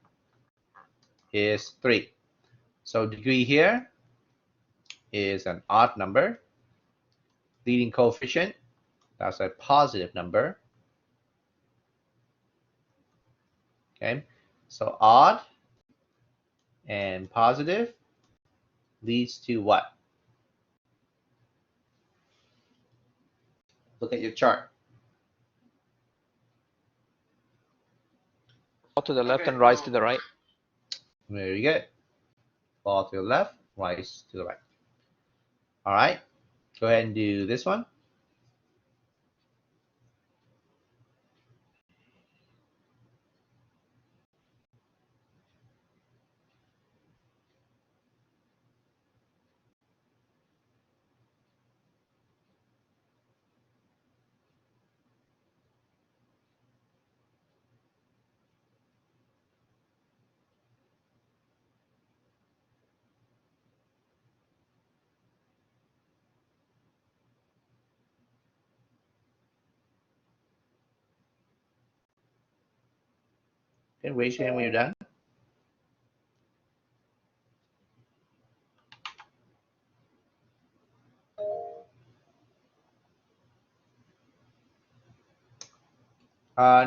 is 3. So degree here is an odd number. Leading coefficient, that's a positive number. Okay, so odd and positive leads to what? Look at your chart. Fall to the left and rise to the right. Very good. Fall to the left, rise to the right. All right, go ahead and do this one. Okay, raise your hand when you're done.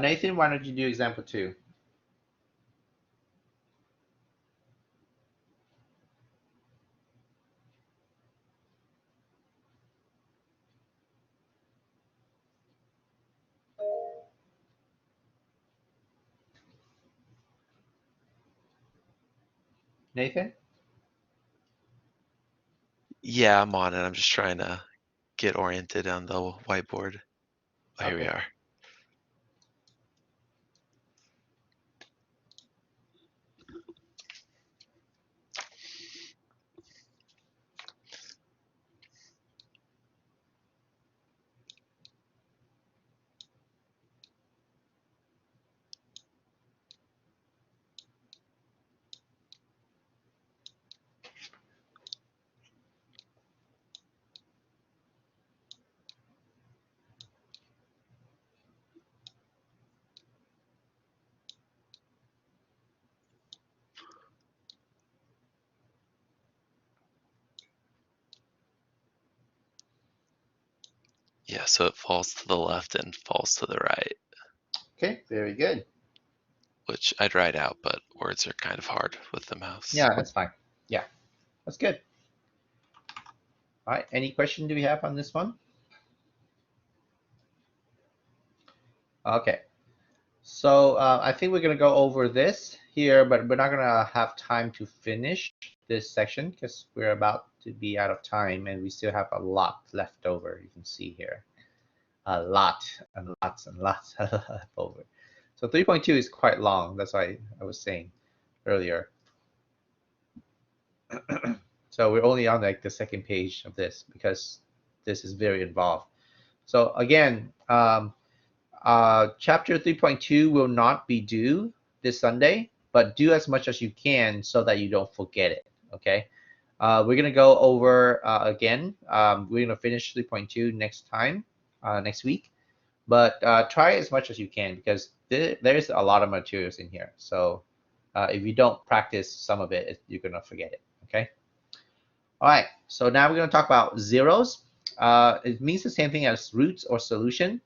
Nathan, why don't you do example 2? Nathan? Yeah, I'm on it. I'm just trying to get oriented on the whiteboard. Oh, here we Okay. are. Yeah, so it falls to the left and falls to the right, Okay, very good. which I'd write out, but words are kind of hard with the mouse. Yeah, that's fine. Yeah, that's good. All right, any question do we have on this one? Okay, so I think we're gonna go over this here, but we're not gonna have time to finish this section because we're about to be out of time and we still have a lot left over. You can see here, a lot and lots and lots left over. So 3.2 is quite long. That's why I was saying earlier. So we're only on like the second page of this because this is very involved. So again, chapter 3.2 will not be due this Sunday, but do as much as you can so that you don't forget it, okay? We're gonna go over again. We're gonna finish 3.2 next time, next week, but try as much as you can because there's a lot of materials in here. So if you don't practice some of it, you're gonna forget it, okay? All right, so now we're gonna talk about zeros. It means the same thing as roots or solution.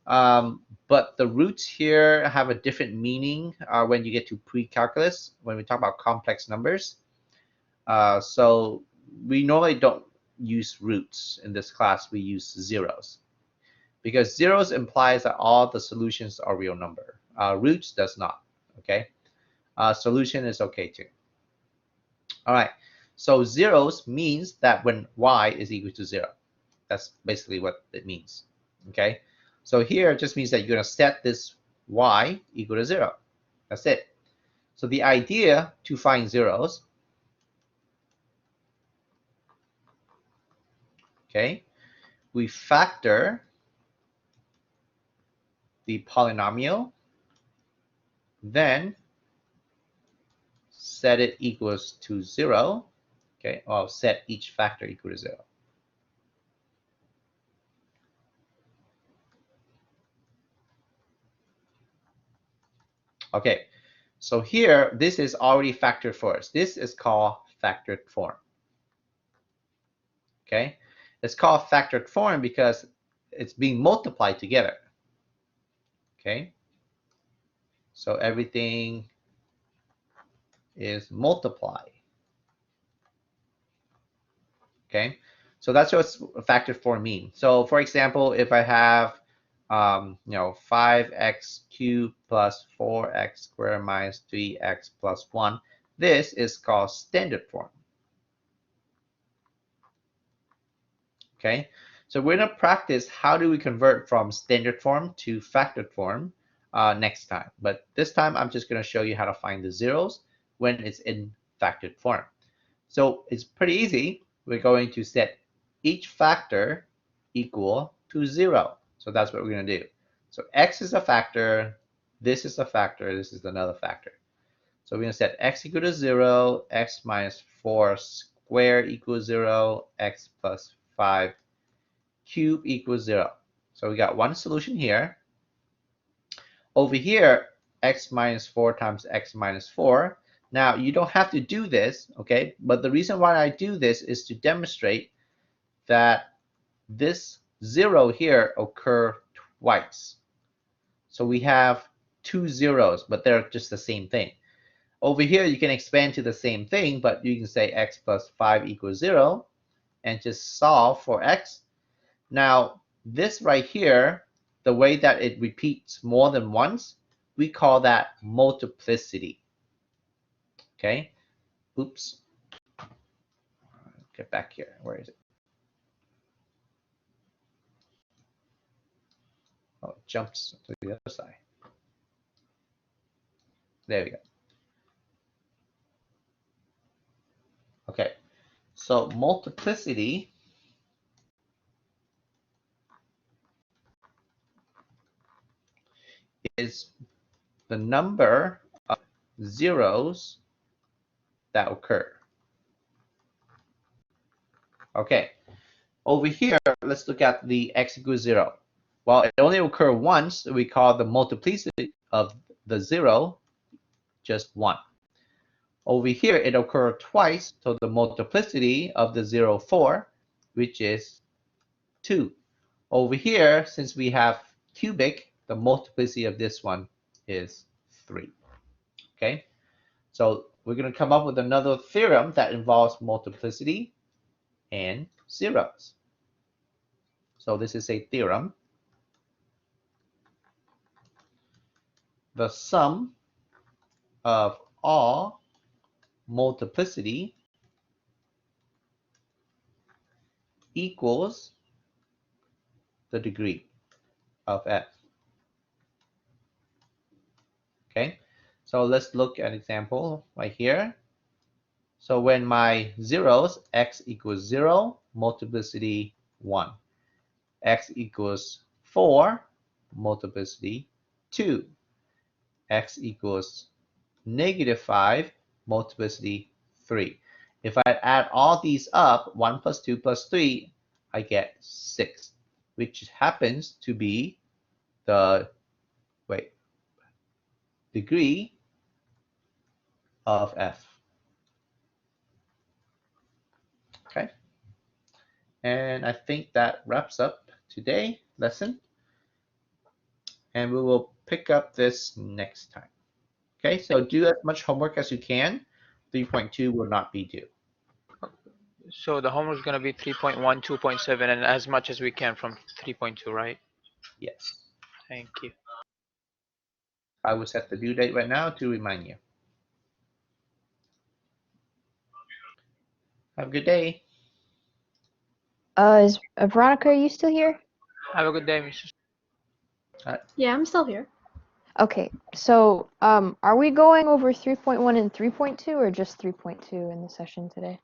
But the roots here have a different meaning when you get to pre-calculus, when we talk about complex numbers. So we normally don't use roots in this class, we use zeros. Because zeros implies that all the solutions are real number. Roots does not, okay? Solution is okay too. All right, so zeros means that when y is equal to 0. That's basically what it means, okay? So here it just means that you're going to set this y equal to 0. That's it. So the idea to find zeros, okay, we factor the polynomial, then set it equals to 0, okay, or set each factor equal to 0. Okay, so here, this is already factored for us. This is called factored form. Okay, it's called factored form because it's being multiplied together. Okay, So everything is multiply. Okay, so that's what factor 4 means. So for example, if I have 5x cubed plus 4x squared minus 3x plus 1, this is called standard form. Okay, so we're going to practice how do we convert from standard form to factored form next time. But this time I'm just going to show you how to find the zeros when it's in factored form. So it's pretty easy. We're going to set each factor equal to 0. So that's what we're going to do. So x is a factor, this is a factor, this is another factor. So we're going to set x equal to 0, x minus 4 squared equals 0, x plus 5 cubed equals 0. So we got one solution here. Over here, x minus 4 times x minus 4. Now, you don't have to do this, okay? But the reason why I do this is to demonstrate that this 0 here occurs twice. So we have two zeros, but they're just the same thing. Over here, you can expand to the same thing, but you can say x plus 5 equals 0 and just solve for x. Now, this right here, the way that it repeats more than once, we call that multiplicity. Okay, oops. Get back here. Where is it? Oh, it jumps to the other side. There we go. Okay, so multiplicity is the number of zeros that occur. Okay, over here, let's look at the x equals 0. Well, it only occurs once. We call the multiplicity of the 0 just 1. Over here, it occurs twice, so the multiplicity of the 0, 4, which is 2. Over here, since we have cubic, the multiplicity of this one is 3. Okay, so we're going to come up with another theorem that involves multiplicity and zeros. So this is a theorem. The sum of all multiplicity equals the degree of f. Okay, so let's look at an example right here. So when my zeros, x equals 0, multiplicity 1. X equals 4, multiplicity 2. X equals negative 5, multiplicity 3. If I add all these up, 1 plus 2 plus 3, I get 6, which happens to be the degree of f. Okay, and I think that wraps up today's lesson, and we will pick up this next time. Okay, so do as much homework as you can. 3.2 will not be due. So the homework is going to be 3.1, 2.7, and as much as we can from 3.2, right? Yes. Thank you. I will set the due date right now to remind you. Have a good day. Is Veronica, are you still here? Have a good day, Mrs. Yeah, I'm still here. Okay, so are we going over 3.1 and 3.2 or just 3.2 in the session today?